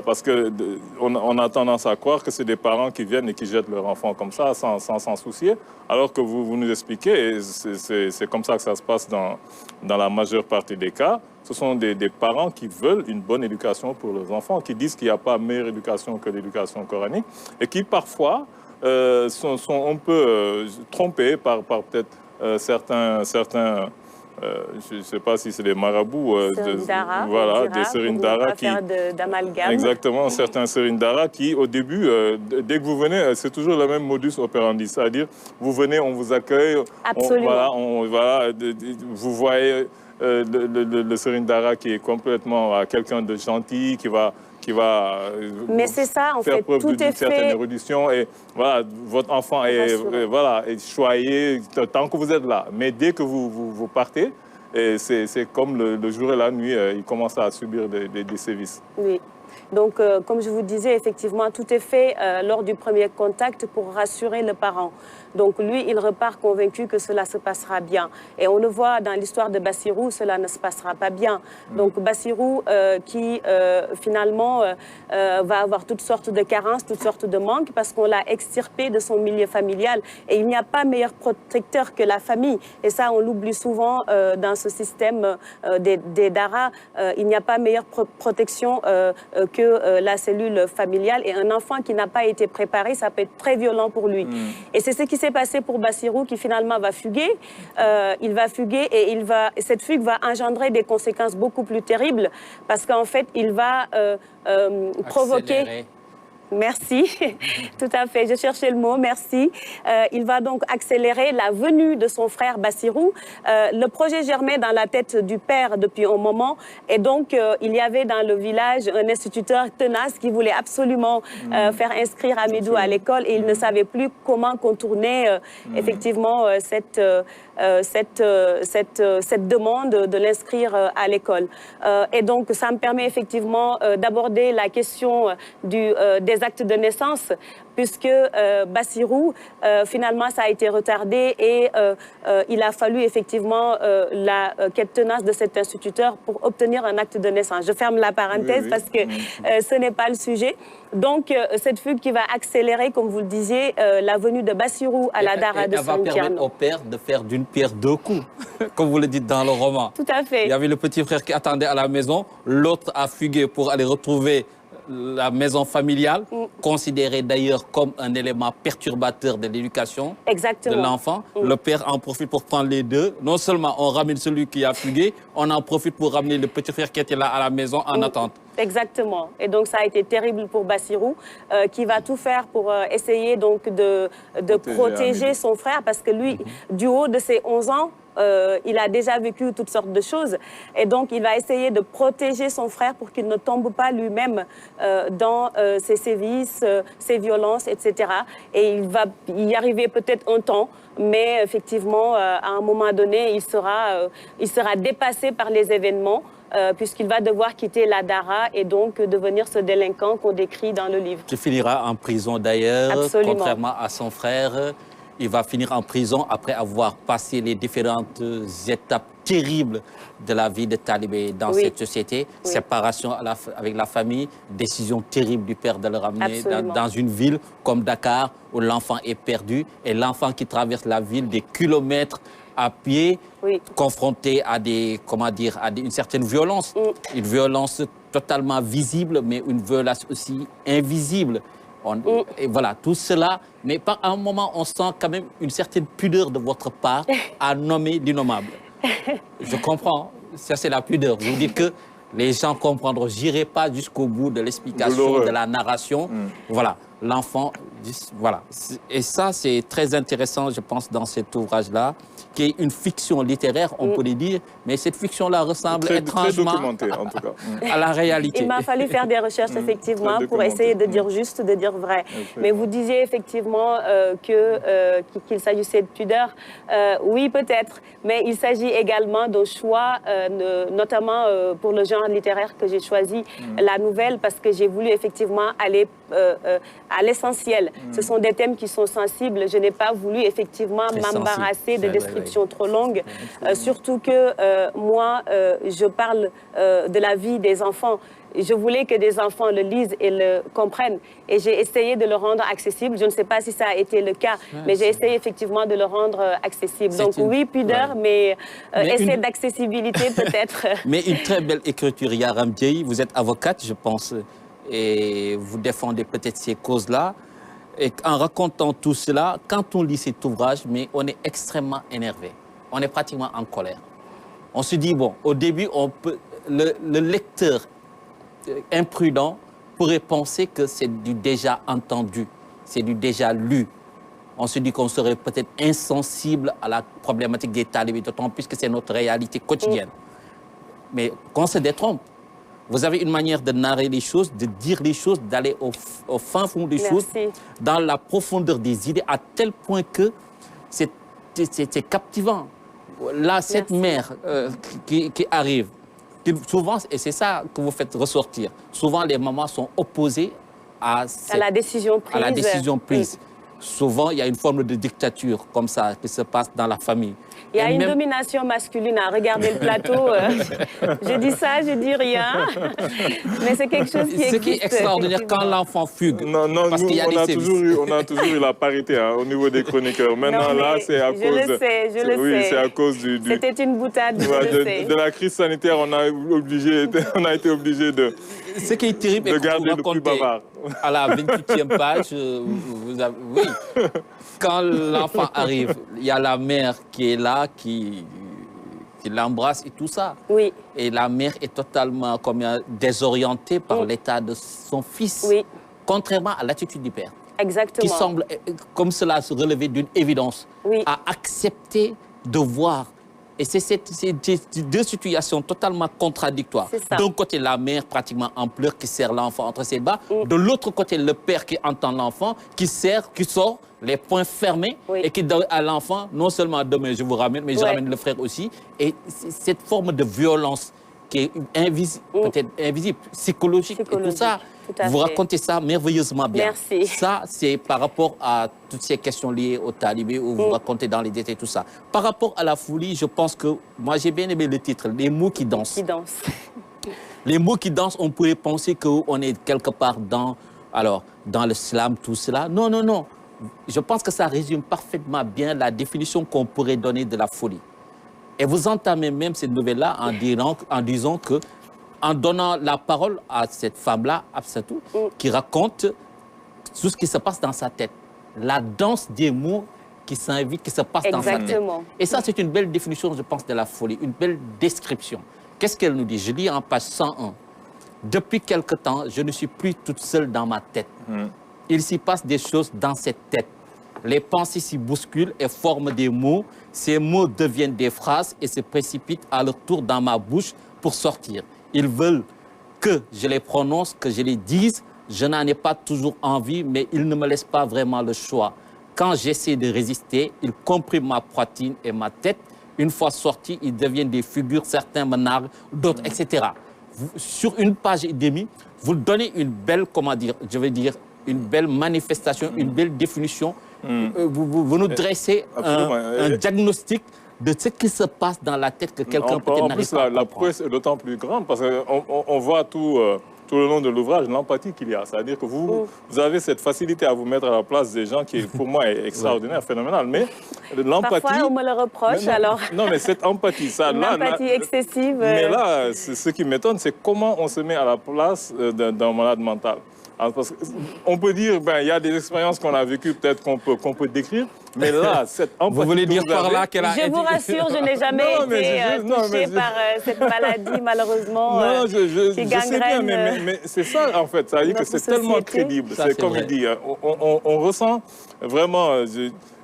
Parce qu'on a tendance à croire que c'est des parents qui viennent et qui jettent leur enfant comme ça, sans s'en soucier, alors que vous nous expliquez, et c'est comme ça que ça se passe dans la majeure partie des cas, ce sont des parents qui veulent une bonne éducation pour leurs enfants, qui disent qu'il n'y a pas meilleure éducation que l'éducation coranique, et qui parfois sont un peu trompés par peut-être certains je ne sais pas si c'est des marabouts, des Serigne Dara qui... d'amalgame. Exactement, certains Serigne Dara qui, au début, dès que vous venez, c'est toujours le même modus operandi, c'est-à-dire, vous venez, on vous accueille, vous voyez le Serigne Dara qui est complètement quelqu'un de gentil, qui va mais c'est ça, en faire fait, preuve d'une certaine fait... érudition et voilà, votre enfant est choyé tant que vous êtes là. Mais dès que vous partez, c'est comme le jour et la nuit, il commence à subir des sévices. Oui. Donc, comme je vous disais, effectivement, tout est fait lors du premier contact pour rassurer le parent. Donc, lui, il repart convaincu que cela se passera bien. Et on le voit dans l'histoire de Bassirou, cela ne se passera pas bien. Donc, Bassirou, qui finalement va avoir toutes sortes de carences, toutes sortes de manques, parce qu'on l'a extirpé de son milieu familial. Et il n'y a pas meilleur protecteur que la famille. Et ça, on l'oublie souvent dans ce système des Dara. Il n'y a pas meilleure protection que la cellule familiale. Et un enfant qui n'a pas été préparé, ça peut être très violent pour lui. Et c'est ce qui s'est passé pour Bassirou, qui finalement va fuguer. Il va fuguer et cette fugue va engendrer des conséquences beaucoup plus terribles parce qu'en fait, il va provoquer... Merci, tout à fait, je cherchais le mot, merci. Il va donc accélérer la venue de son frère Bassirou. Le projet germait dans la tête du père depuis un moment et donc il y avait dans le village un instituteur tenace qui voulait absolument faire inscrire Hamidou à l'école et il ne savait plus comment contourner effectivement cette demande de l'inscrire à l'école. Et donc ça me permet effectivement d'aborder la question des actes de naissance, puisque Bassirou, finalement, ça a été retardé et il a fallu effectivement la quête tenace de cet instituteur pour obtenir un acte de naissance. Je ferme la parenthèse parce que ce n'est pas le sujet. Donc, cette fugue qui va accélérer, comme vous le disiez, la venue de Bassirou à la Dara de Saint-Pierre. Elle va permettre au père de faire d'une pierre deux coups, comme vous le dites dans le roman. Tout à fait. Il y avait le petit frère qui attendait à la maison, l'autre a fugué pour aller retrouver la maison familiale, considérée d'ailleurs comme un élément perturbateur de l'éducation de l'enfant. Le père en profite pour prendre les deux. Non seulement on ramène celui qui a fugué, on en profite pour ramener le petit frère qui était là à la maison en attente. Exactement. Et donc, ça a été terrible pour Bassirou, qui va tout faire pour essayer donc de protéger son frère, parce que lui, du haut de ses 11 ans, il a déjà vécu toutes sortes de choses. Et donc, il va essayer de protéger son frère pour qu'il ne tombe pas lui-même dans ses sévices, ses violences, etc. Et il va y arriver peut-être un temps, mais effectivement, à un moment donné, il sera dépassé par les événements, puisqu'il va devoir quitter la Dara et donc devenir ce délinquant qu'on décrit dans le livre. Qui finira en prison d'ailleurs, contrairement à son frère. Il va finir en prison après avoir passé les différentes étapes terribles de la vie de Talibé dans cette société. Séparation avec la famille, décision terrible du père de le ramener dans une ville comme Dakar où l'enfant est perdu et l'enfant qui traverse la ville des kilomètres à pied, confronté à une certaine violence. Une violence totalement visible, mais une violence aussi invisible. Et voilà, tout cela, mais par un moment, on sent quand même une certaine pudeur de votre part à nommer l'innommable. Je comprends, ça c'est la pudeur. Vous dites que les gens comprendront. J'irai pas jusqu'au bout de l'explication, de la narration. Voilà, l'enfant, Voilà. Et ça, c'est très intéressant, je pense, dans cet ouvrage-là, qui est une fiction littéraire, on pourrait dire, mais cette fiction-là ressemble étrangement très documentée, en tout cas. à la réalité. Il m'a fallu faire des recherches, effectivement, pour essayer de dire juste, de dire vrai. Mais vous disiez effectivement qu'il s'agissait de pudeur. Oui, peut-être, mais il s'agit également d'un choix, notamment pour le genre littéraire que j'ai choisi, la nouvelle, parce que j'ai voulu effectivement aller à l'essentiel. Ce sont des thèmes qui sont sensibles. Je n'ai pas voulu effectivement m'embarrasser de descriptions trop longues. Surtout que moi, je parle de la vie des enfants. Je voulais que des enfants le lisent et le comprennent. Et j'ai essayé de le rendre accessible. Je ne sais pas si ça a été le cas, mais j'ai essayé effectivement de le rendre accessible. Donc oui, pudeur, mais essai d'accessibilité peut-être. Mais une très belle écriture, Yaram Dieye. Vous êtes avocate, je pense, et vous défendez peut-être ces causes-là. Et en racontant tout cela, quand on lit cet ouvrage, mais on est extrêmement énervé. On est pratiquement en colère. On se dit, bon, au début, le lecteur imprudent pourrait penser que c'est du déjà entendu, c'est du déjà lu. On se dit qu'on serait peut-être insensible à la problématique des talibés, d'autant plus que c'est notre réalité quotidienne. Mais qu'on se détrompe. Vous avez une manière de narrer les choses, de dire les choses, d'aller au fin fond des choses, dans la profondeur des idées, à tel point que c'est captivant. Là, cette mère qui arrive, souvent, et c'est ça que vous faites ressortir, souvent les mamans sont opposées à la décision prise. À la décision prise. Souvent, il y a une forme de dictature comme ça qui se passe dans la famille. Il y a une domination masculine. Regardez le plateau. Je dis ça, je dis rien. Mais c'est quelque chose qui existe. Ce qui est extraordinaire quand l'enfant fugue. Non, parce nous, qu'il y a on a toujours eu la parité au niveau des chroniqueurs. Maintenant, là, c'est à cause... Je le sais, je le sais. Oui, c'est à cause du... C'était une boutade, je le sais. De la crise sanitaire, on a été obligé de... Ce qui est terrible, de garder le plus bavard. À la 28e page, vous avez, oui, quand l'enfant arrive, il y a la mère qui est là, qui l'embrasse et tout ça. Oui. Et la mère est totalement désorientée par l'état de son fils, contrairement à l'attitude du père. Exactement. Qui semble, comme cela, se relever d'une évidence, à accepter de voir. Et c'est deux situations totalement contradictoires. D'un côté, la mère pratiquement en pleurs qui serre l'enfant entre ses bras. De l'autre côté, le père qui entend l'enfant, qui sort, les poings fermés, et qui donne à l'enfant, non seulement demain je vous ramène, mais je ramène le frère aussi. Et cette forme de violence qui est invisible, peut-être invisible, psychologique, et tout ça. Vous racontez ça merveilleusement bien. Merci. Ça, c'est par rapport à toutes ces questions liées aux talibés, où vous racontez dans les détails tout ça. Par rapport à la folie, je pense que, moi j'ai bien aimé le titre, Les mots qui dansent. Qui dansent. Les mots qui dansent, on pourrait penser qu'on est quelque part dans le slam, tout cela. Non, non, non. Je pense que ça résume parfaitement bien la définition qu'on pourrait donner de la folie. Et vous entamez même cette nouvelle-là en disant que, en donnant la parole à cette femme-là, Absatou, qui raconte tout ce qui se passe dans sa tête. La danse des mots qui s'invitent, qui se passe dans sa tête. Et ça, c'est une belle définition, je pense, de la folie, une belle description. Qu'est-ce qu'elle nous dit? Je lis en page 101. Depuis quelque temps, je ne suis plus toute seule dans ma tête. Il s'y passe des choses dans cette tête. Les pensées s'y bousculent et forment des mots. Ces mots deviennent des phrases et se précipitent à leur tour dans ma bouche pour sortir. Ils veulent que je les prononce, que je les dise. Je n'en ai pas toujours envie, mais ils ne me laissent pas vraiment le choix. Quand j'essaie de résister, ils compriment ma poitrine et ma tête. Une fois sortis, ils deviennent des figures, certains me narguent, d'autres, etc. Sur une page et demie, vous donnez une belle, une belle manifestation, une belle définition. Vous nous dressez un diagnostic de ce qui se passe dans la tête que quelqu'un peut-être n'arrive pas à comprendre. La prouesse est d'autant plus grande parce qu'on voit tout le long de l'ouvrage l'empathie qu'il y a. C'est-à-dire que vous avez cette facilité à vous mettre à la place des gens qui, pour moi, est extraordinaire, phénoménale. Mais l'empathie... Parfois, on me le reproche, alors... Non, mais cette empathie, ça... L'empathie excessive... Mais là, ce qui m'étonne, c'est comment on se met à la place d'un malade mental. Parce on peut dire, ben, il y a des expériences qu'on a vécues, peut-être qu'on peut décrire, mais là, cette empathie. Vous voulez dire par là qu'elle a... Je vous rassure, je n'ai jamais été touchée par cette maladie, malheureusement, qui gangrène. Mais c'est ça, en fait. Ça veut dire que c'est tellement crédible. C'est comme il dit, on ressent vraiment...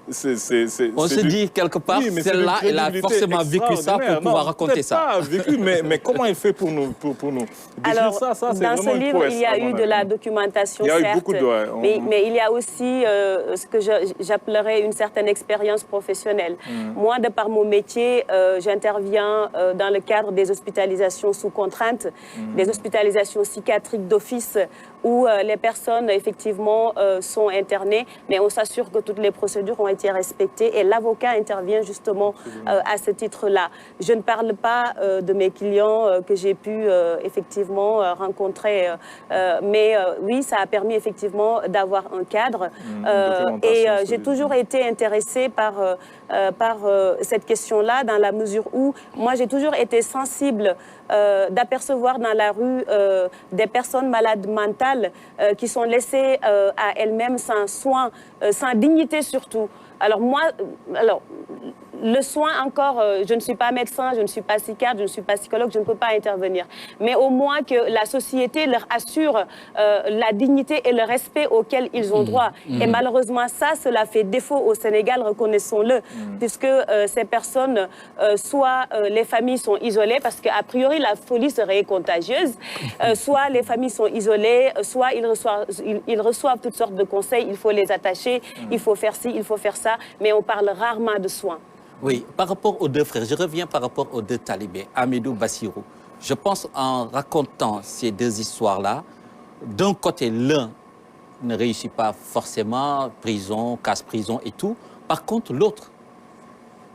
on se dit quelque part, oui, celle-là, elle a forcément vécu ça pour pouvoir raconter ça. Pas vécu, mais comment elle fait pour nous décrire alors, ça, c'est dans ce livre, il y a eu de la documentation, certes, eu beaucoup de... mais il y a aussi ce que j'appellerais une certaine expérience professionnelle. Moi, de par mon métier, j'interviens dans le cadre des hospitalisations sous contrainte, des hospitalisations psychiatriques d'office, où les personnes, effectivement, sont internées, mais on s'assure que toutes les procédures ont été respectées et l'avocat intervient justement à ce titre-là. Je ne parle pas de mes clients que j'ai pu effectivement rencontrer, mais oui, ça a permis effectivement d'avoir un cadre et j'ai toujours été intéressée par cette question-là dans la mesure où moi j'ai toujours été sensible d'apercevoir dans la rue des personnes malades mentales qui sont laissées à elles-mêmes sans soin, sans dignité surtout. Alors moi, le soin encore, je ne suis pas médecin, je ne suis pas psychiatre, je ne suis pas psychologue, je ne peux pas intervenir. Mais au moins que la société leur assure la dignité et le respect auquel ils ont droit. Et malheureusement, cela fait défaut au Sénégal, reconnaissons-le, puisque ces personnes, soit les familles sont isolées, parce qu'a priori la folie serait contagieuse, soit les familles sont isolées, soit ils reçoivent toutes sortes de conseils, il faut les attacher, il faut faire ci, il faut faire ça, mais on parle rarement de soins. Oui, par rapport aux deux frères, je reviens par rapport aux deux talibés, Hamidou, Bassirou. Je pense en racontant ces deux histoires-là, d'un côté, l'un ne réussit pas forcément, prison, casse-prison et tout. Par contre, l'autre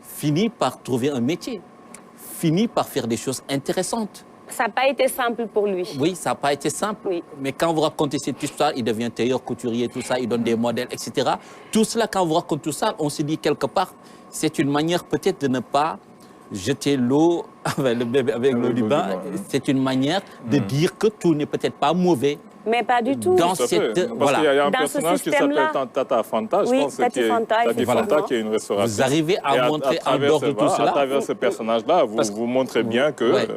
finit par trouver un métier, finit par faire des choses intéressantes. Ça n'a pas été simple pour lui. Oui, ça n'a pas été simple. Oui. Mais quand vous racontez cette histoire, il devient tailleur, couturier, tout ça, il donne des modèles, etc. Tout cela, quand vous racontez tout ça, on se dit quelque part, c'est une manière peut-être de ne pas jeter l'eau avec le bébé, avec l'eau du bain. C'est une manière de dire que tout n'est peut-être pas mauvais. Mais pas du tout. Dans cette, parce qu'il y a un personnage qui s'appelle Tata Fanta, je pense, Tati Fanta, qui est une restauratrice. Vous arrivez à montrer en dehors de tout cela. À travers ce personnage-là, vous montrez bien que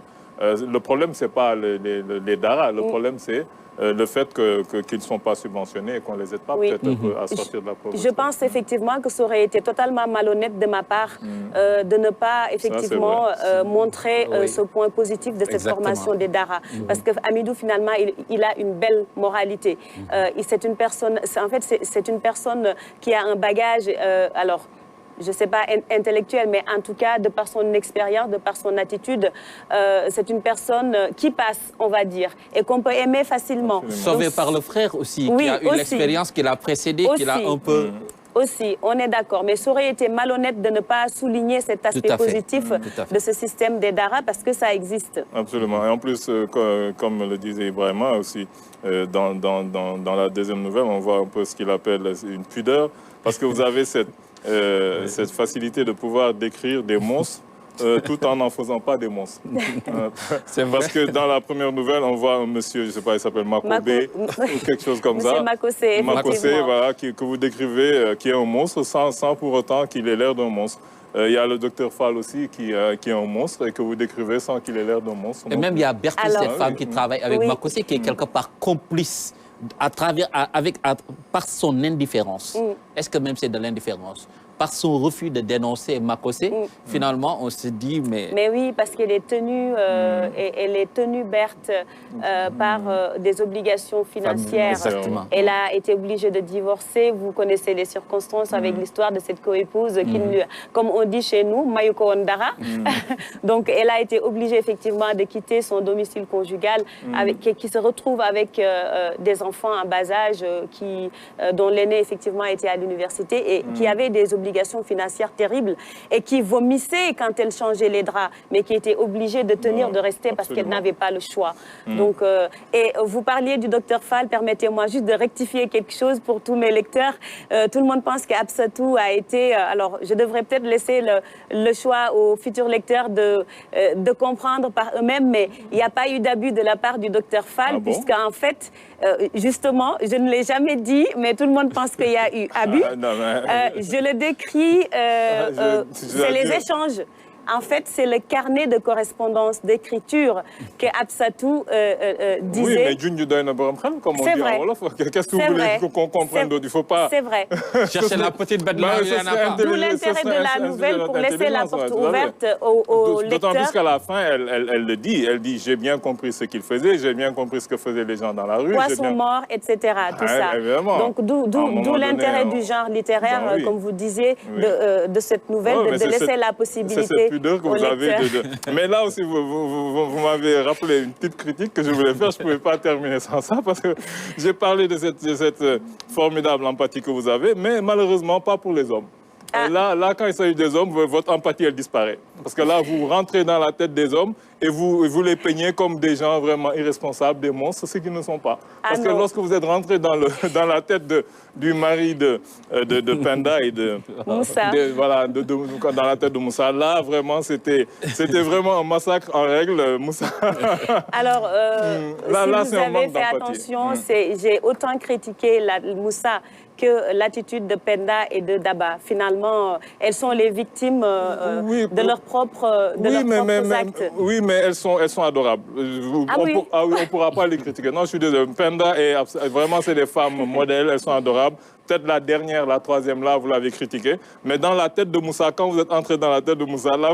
le problème, ce n'est pas les daras, le problème, c'est le fait qu'ils ne sont pas subventionnés et qu'on ne les aide pas peut-être à sortir de la pauvreté. Je pense effectivement que ça aurait été totalement malhonnête de ma part de ne pas effectivement montrer ce point positif de cette formation des daras. Parce que Hamidou, finalement, il a une belle moralité. C'est une personne, en fait, c'est une personne qui a un bagage, alors, je ne sais pas, intellectuel, mais en tout cas, de par son expérience, de par son attitude, c'est une personne qui passe, on va dire, et qu'on peut aimer facilement. Sauvé par le frère aussi, qui a eu l'expérience, qui l'a précédé, qui l'a un peu... Aussi, on est d'accord, mais ça aurait été malhonnête de ne pas souligner cet aspect positif de ce système des daras, parce que ça existe. Absolument. Et en plus, comme le disait Ibrahima aussi, dans la deuxième nouvelle, on voit un peu ce qu'il appelle une pudeur, parce que vous avez cette facilité de pouvoir décrire des monstres tout en n'en faisant pas des monstres. Parce que dans la première nouvelle, on voit un monsieur, je ne sais pas, il s'appelle Makobé ou quelque chose comme ça. Makosé, voilà, que vous décrivez, qui est un monstre sans pour autant qu'il ait l'air d'un monstre. Il y a le docteur Fall aussi qui est un monstre et que vous décrivez sans qu'il ait l'air d'un monstre. Et même il y a Bertou, cette femme qui travaille avec Makosé, qui est quelque part complice par son indifférence. Est-ce que même c'est de l'indifférence? Par son refus de dénoncer Makosé, finalement, on se dit, mais oui, parce qu'elle est tenue, elle est tenue, Berthe, par des obligations financières. Exactement. Elle a été obligée de divorcer. Vous connaissez les circonstances avec l'histoire de cette coépouse qui, comme on dit chez nous, Mayuko Ondara. Donc, elle a été obligée, effectivement, de quitter son domicile conjugal, qui se retrouve avec des enfants en bas âge, dont l'aîné, effectivement, était à l'université et qui avait des obligations obligations financières terribles et qui vomissait quand elle changeait les draps, mais qui était obligée de tenir, de rester parce qu'elle n'avait pas le choix. Donc, et vous parliez du docteur Fall, permettez-moi juste de rectifier quelque chose pour tous mes lecteurs. Tout le monde pense qu'Absatou a été... alors, je devrais peut-être laisser le choix aux futurs lecteurs de comprendre par eux-mêmes, mais il n'y a pas eu d'abus de la part du docteur Fall, puisqu'en fait, justement, je ne l'ai jamais dit, mais tout le monde pense qu'il y a eu abus. Je le décris, c'est les échanges. En fait, c'est le carnet de correspondance, d'écriture que Absatou disait. Oui, mais Junju Doyna Borom Khan, comme on dit en Wolof, qu'est-ce que vous voulez qu'on comprenne d'autre? Il ne faut pas... C'est vrai. Chercher la petite bête là, il n'y en a pas. D'où l'intérêt de la nouvelle pour laisser la porte ouverte aux lecteurs. D'autant plus qu'à la fin, elle le dit. Elle dit, j'ai bien compris ce qu'il faisait, j'ai bien compris ce que faisaient les gens dans la rue. Poissons morts, etc. Tout ça. Donc, d'où l'intérêt du genre littéraire, comme vous disiez, de cette nouvelle, de laisser la possibilité que vous avez Mais là aussi, vous m'avez rappelé une petite critique que je voulais faire. Je ne pouvais pas terminer sans ça parce que j'ai parlé de cette formidable empathie que vous avez, mais malheureusement pas pour les hommes. Là, quand il s'agit des hommes, votre empathie, elle disparaît. Parce que là, vous rentrez dans la tête des hommes et vous les peignez comme des gens vraiment irresponsables, des monstres, ce qu'ils ne sont pas. Parce que lorsque vous êtes rentré dans la tête du mari de Penda et de Moussa, voilà, dans la tête de Moussa, là, vraiment, c'était vraiment un massacre en règle, Moussa. Alors, si vous avez fait attention, j'ai autant critiqué Moussa que l'attitude de Penda et de Daba. Finalement, elles sont les victimes de leurs propres actes. Oui, mais elles sont adorables. On ne pourra pas les critiquer. Non, je suis désolé. Penda, vraiment, c'est des femmes modèles, elles sont adorables. Peut-être la dernière, la troisième, là, vous l'avez critiquée. Mais dans la tête de Moussa, quand vous êtes entré dans la tête de Moussa, là,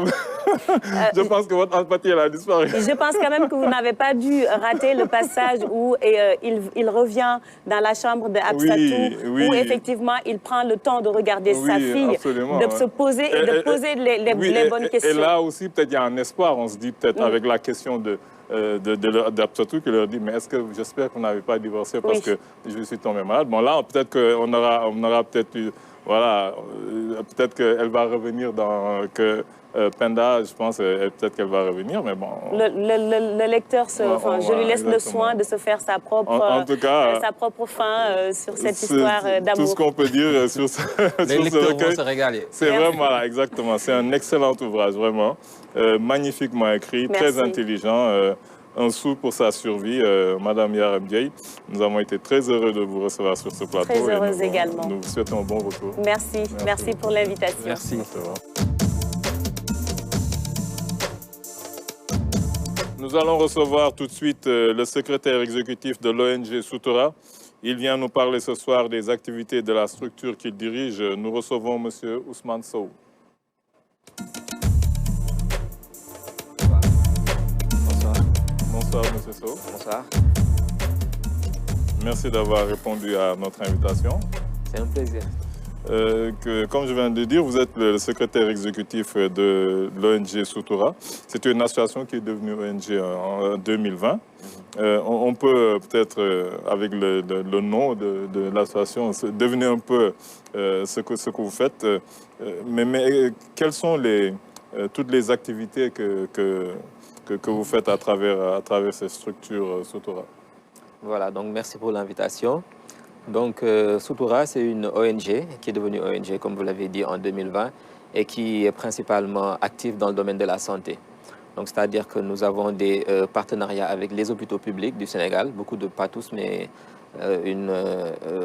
je pense que votre empathie, elle a disparu. Je pense quand même que vous n'avez pas dû rater le passage où il revient dans la chambre de Absatou, où effectivement, il prend le temps de regarder sa fille, de se poser et de poser les bonnes questions. Et là aussi, peut-être, il y a un espoir. On se dit peut-être avec la question d'Absatou qui leur dit, mais est-ce que j'espère qu'on n'avait pas divorcé parce que je suis tombé malade. Bon là, peut-être qu'on aura peut-être eu, voilà, peut-être qu'elle va revenir dans Penda, je pense, peut-être qu'elle va revenir, mais bon. Le lecteur, je lui laisse le soin de se faire sa propre fin sur cette histoire d'amour. Tout ce qu'on peut dire sur ce Les lecteurs vont se régaler. C'est vraiment, voilà, exactement. C'est un excellent ouvrage, vraiment. Magnifiquement écrit, très intelligent. Un sou pour sa survie, Madame Yaram Diaye. Nous avons été très heureux de vous recevoir sur ce plateau. Très heureuse également. Nous vous souhaitons un bon retour. Merci pour l'invitation. Merci. Nous allons recevoir tout de suite le secrétaire exécutif de l'ONG Soutoura. Il vient nous parler ce soir des activités de la structure qu'il dirige. Nous recevons M. Ousmane Sow. Bonsoir, M. Sow. Bonsoir. Merci d'avoir répondu à notre invitation. C'est un plaisir. Comme je viens de dire, vous êtes le secrétaire exécutif de l'ONG Soutoura. C'est une association qui est devenue ONG en 2020. On peut peut-être, avec le nom de l'association, deviner un peu ce que vous faites. Mais quelles sont toutes les activités que vous faites à travers ces structures Soutoura? Voilà, donc merci pour l'invitation. Donc Soutoura, c'est une ONG qui est devenue ONG, comme vous l'avez dit, en 2020 et qui est principalement active dans le domaine de la santé. Donc c'est-à-dire que nous avons des partenariats avec les hôpitaux publics du Sénégal, beaucoup de, pas tous, mais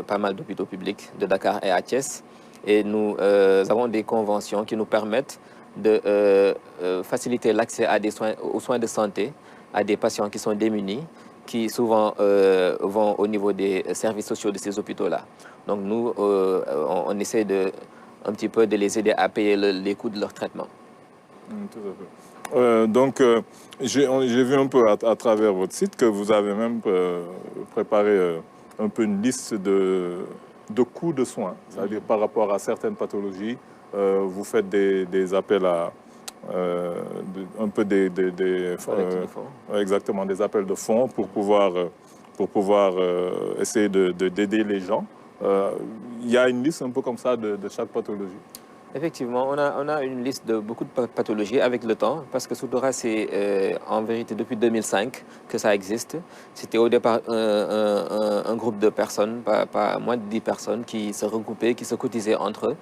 pas mal d'hôpitaux publics de Dakar et à Thiès. Et nous avons des conventions qui nous permettent de faciliter l'accès aux soins de santé à des patients qui sont démunis, qui souvent vont au niveau des services sociaux de ces hôpitaux-là. Donc nous, on essaie un petit peu de les aider à payer les coûts de leur traitement. Tout à fait. Donc, j'ai vu un peu à travers votre site que vous avez même préparé un peu une liste de coûts de soins, c'est-à-dire par rapport à certaines pathologies, vous faites des appels à un peu exactement, des appels de fonds pour pouvoir essayer d'aider les gens. Il y a une liste un peu comme ça de chaque pathologie. Effectivement, on a une liste de beaucoup de pathologies avec le temps, parce que Soutoura, c'est en vérité depuis 2005 que ça existe. C'était au départ un groupe de personnes, pas moins de 10 personnes, qui se regroupaient, qui se cotisaient entre eux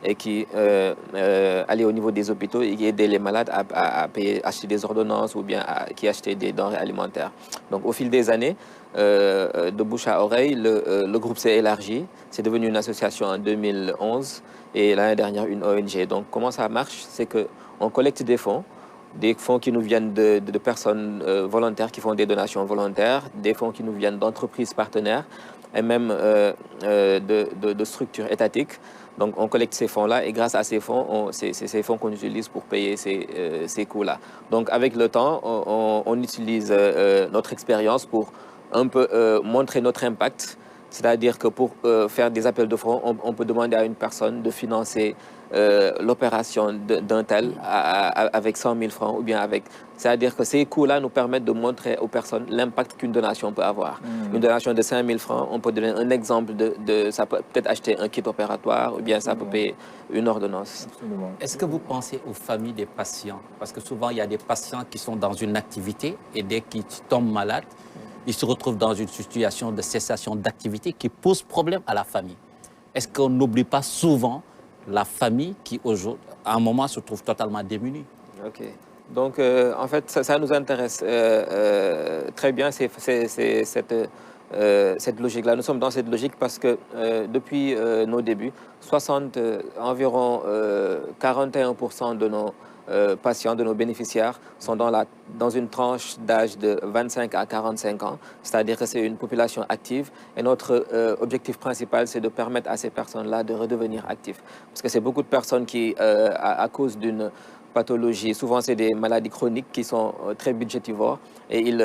et qui allaient au niveau des hôpitaux et qui aidaient les malades à payer, acheter des ordonnances ou bien qui achetaient des denrées alimentaires. Donc au fil des années, de bouche à oreille, le groupe s'est élargi. C'est devenu une association en 2011 et l'année dernière une ONG. Donc comment ça marche? C'est qu'on collecte des fonds qui nous viennent de personnes volontaires qui font des donations volontaires, des fonds qui nous viennent d'entreprises partenaires et même de structures étatiques. Donc on collecte ces fonds-là et grâce à ces fonds, c'est ces fonds qu'on utilise pour payer ces coûts-là. Donc avec le temps, on utilise notre expérience pour un peu montrer notre impact. C'est-à-dire que pour faire des appels de fonds, on peut demander à une personne de financer l'opération d'un tel avec 100 000 francs ou bien avec... C'est-à-dire que ces coûts-là nous permettent de montrer aux personnes l'impact qu'une donation peut avoir. Une donation de 5 000 francs, on peut donner un exemple ça peut peut-être acheter un kit opératoire ou bien ça peut payer une ordonnance. Est-ce que vous pensez aux familles des patients? Parce que souvent, il y a des patients qui sont dans une activité et dès qu'ils tombent malades, ils se retrouvent dans une situation de cessation d'activité qui pose problème à la famille. Est-ce qu'on n'oublie pas souvent la famille qui, à un moment, se trouve totalement démunie? Ok. Donc, en fait, ça nous intéresse très bien, cette logique-là. Nous sommes dans cette logique parce que depuis nos débuts, environ 41% de nos patients, de nos bénéficiaires, sont dans une tranche d'âge de 25 à 45 ans, c'est-à-dire que c'est une population active. Et notre objectif principal, c'est de permettre à ces personnes-là de redevenir actifs. Parce que c'est beaucoup de personnes qui, à cause d'une pathologie, souvent c'est des maladies chroniques qui sont très budgétivores et ils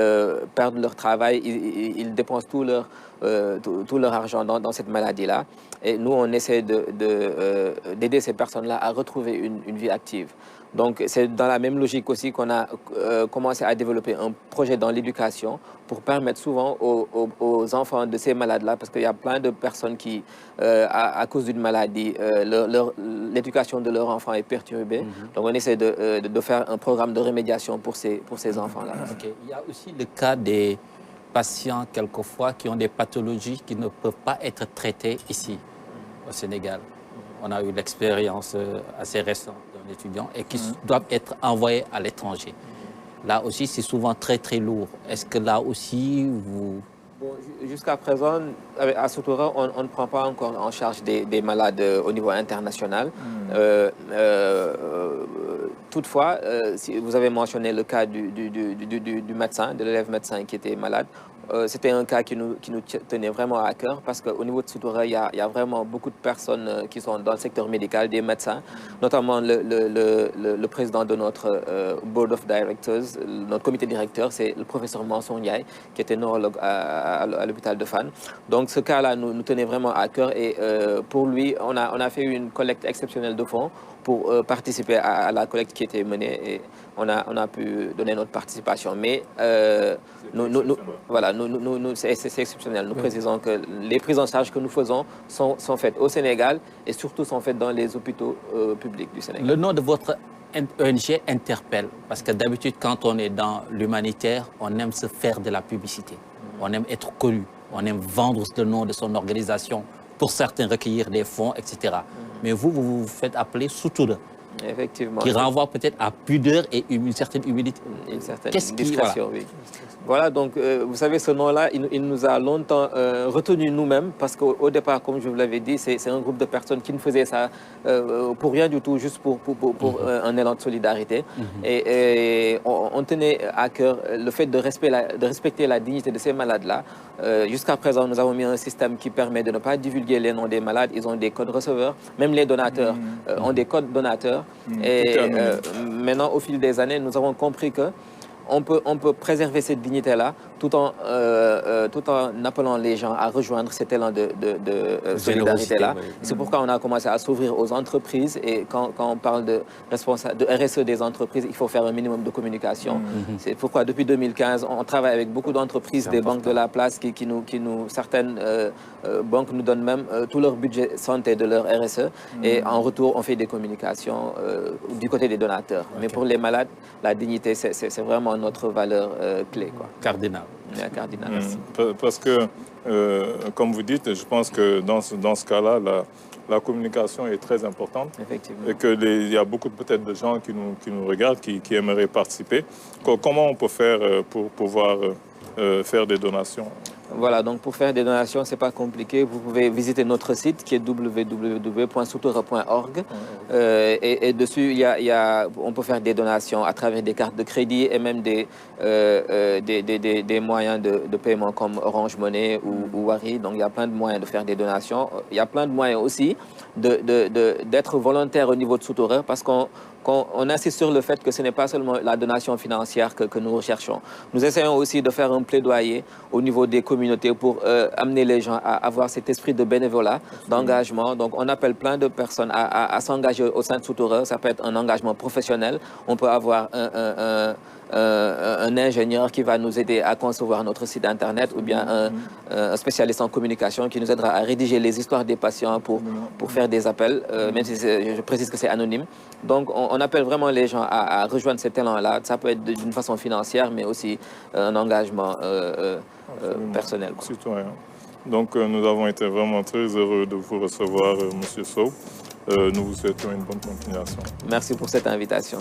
perdent leur travail, ils dépensent tout leur argent dans cette maladie-là. Et nous, on essaie d'aider ces personnes-là à retrouver une vie active. Donc, c'est dans la même logique aussi qu'on a commencé à développer un projet dans l'éducation pour permettre souvent aux enfants de ces malades-là, parce qu'il y a plein de personnes qui, à cause d'une maladie, l'éducation de leur enfant est perturbée. Donc, on essaie de faire un programme de remédiation pour ces enfants-là. Okay. Il y a aussi le cas des patients, quelquefois, qui ont des pathologies qui ne peuvent pas être traitées ici, au Sénégal. On a eu l'expérience assez récente d'un étudiant et qui doivent être envoyés à l'étranger. Là aussi, c'est souvent très, très lourd. Est-ce que là aussi, vous... Bon, jusqu'à présent, à Soutoura, on ne prend pas encore en charge des malades au niveau international. Toutefois, si vous avez mentionné le cas du médecin, de l'élève médecin qui était malade. C'était un cas qui nous tenait vraiment à cœur parce qu'au niveau de Soutoura, il y a vraiment beaucoup de personnes qui sont dans le secteur médical, des médecins, notamment le président de notre Board of Directors, notre comité directeur, c'est le professeur Mansour Ndiaye, qui était neurologue à l'hôpital de Fann. Donc ce cas-là nous tenait vraiment à cœur et pour lui, on a fait une collecte exceptionnelle de fonds pour participer à la collecte qui était menée et on a pu donner notre participation. Mais voilà, c'est exceptionnel. Nous précisons que les prises en charge que nous faisons sont faites au Sénégal et surtout sont faites dans les hôpitaux publics du Sénégal. Le nom de votre ONG interpelle parce que d'habitude, quand on est dans l'humanitaire, on aime se faire de la publicité. On aime être connu. On aime vendre le nom de son organisation. Pour certains, recueillir des fonds, etc. Mais vous vous faites appeler Soutoura. Effectivement. Qui renvoie peut-être à pudeur et une certaine humilité. Une certaine discrétion, oui. Voilà, donc vous savez, ce nom-là, il nous a longtemps retenu nous-mêmes parce qu'au départ, comme je vous l'avais dit, c'est un groupe de personnes qui ne faisaient ça pour rien du tout, juste pour un élan de solidarité. Et on tenait à cœur le fait de respecter la dignité de ces malades-là. Jusqu'à présent, nous avons mis un système qui permet de ne pas divulguer les noms des malades. Ils ont des codes receveurs. Même les donateurs ont des codes donateurs. Et maintenant, au fil des années, nous avons compris que on peut préserver cette dignité-là tout en appelant les gens à rejoindre cet élan de solidarité-là. Oui. C'est pourquoi on a commencé à s'ouvrir aux entreprises. Et quand on parle de RSE des entreprises, il faut faire un minimum de communication. C'est pourquoi depuis 2015, on travaille avec beaucoup d'entreprises, des banques de la place certaines banques nous donnent même tout leur budget santé de leur RSE. Et en retour, on fait des communications du côté des donateurs. Mais pour les malades, la dignité, c'est vraiment notre valeur clé, quoi. Cardinal. Cardinal, merci. Parce que, comme vous dites, je pense que dans ce cas-là, la communication est très importante. Effectivement. Et qu'il y a beaucoup peut-être de gens qui nous regardent, qui aimeraient participer. Comment on peut faire pour pouvoir faire des donations? Voilà, donc pour faire des donations, ce n'est pas compliqué. Vous pouvez visiter notre site qui est www.soutoura.org. Et dessus, on peut faire des donations à travers des cartes de crédit et même des moyens de paiement comme Orange Money ou Wari. Donc il y a plein de moyens de faire des donations. Il y a plein de moyens aussi d'être volontaire au niveau de Soutoura parce qu'on insiste sur le fait que ce n'est pas seulement la donation financière que nous recherchons. Nous essayons aussi de faire un plaidoyer au niveau des communautés pour amener les gens à avoir cet esprit de bénévolat, d'engagement. Donc on appelle plein de personnes à s'engager au sein de Soutoura. Ça peut être un engagement professionnel. On peut avoir un ingénieur qui va nous aider à concevoir notre site internet ou bien un spécialiste en communication qui nous aidera à rédiger les histoires des patients pour faire des appels, même si je précise que c'est anonyme. Donc on appelle vraiment les gens à rejoindre cet élan-là. Ça peut être d'une façon financière, mais aussi un engagement personnel. Citoyen. Donc nous avons été vraiment très heureux de vous recevoir, M. Sow. Nous vous souhaitons une bonne continuation. Merci pour cette invitation.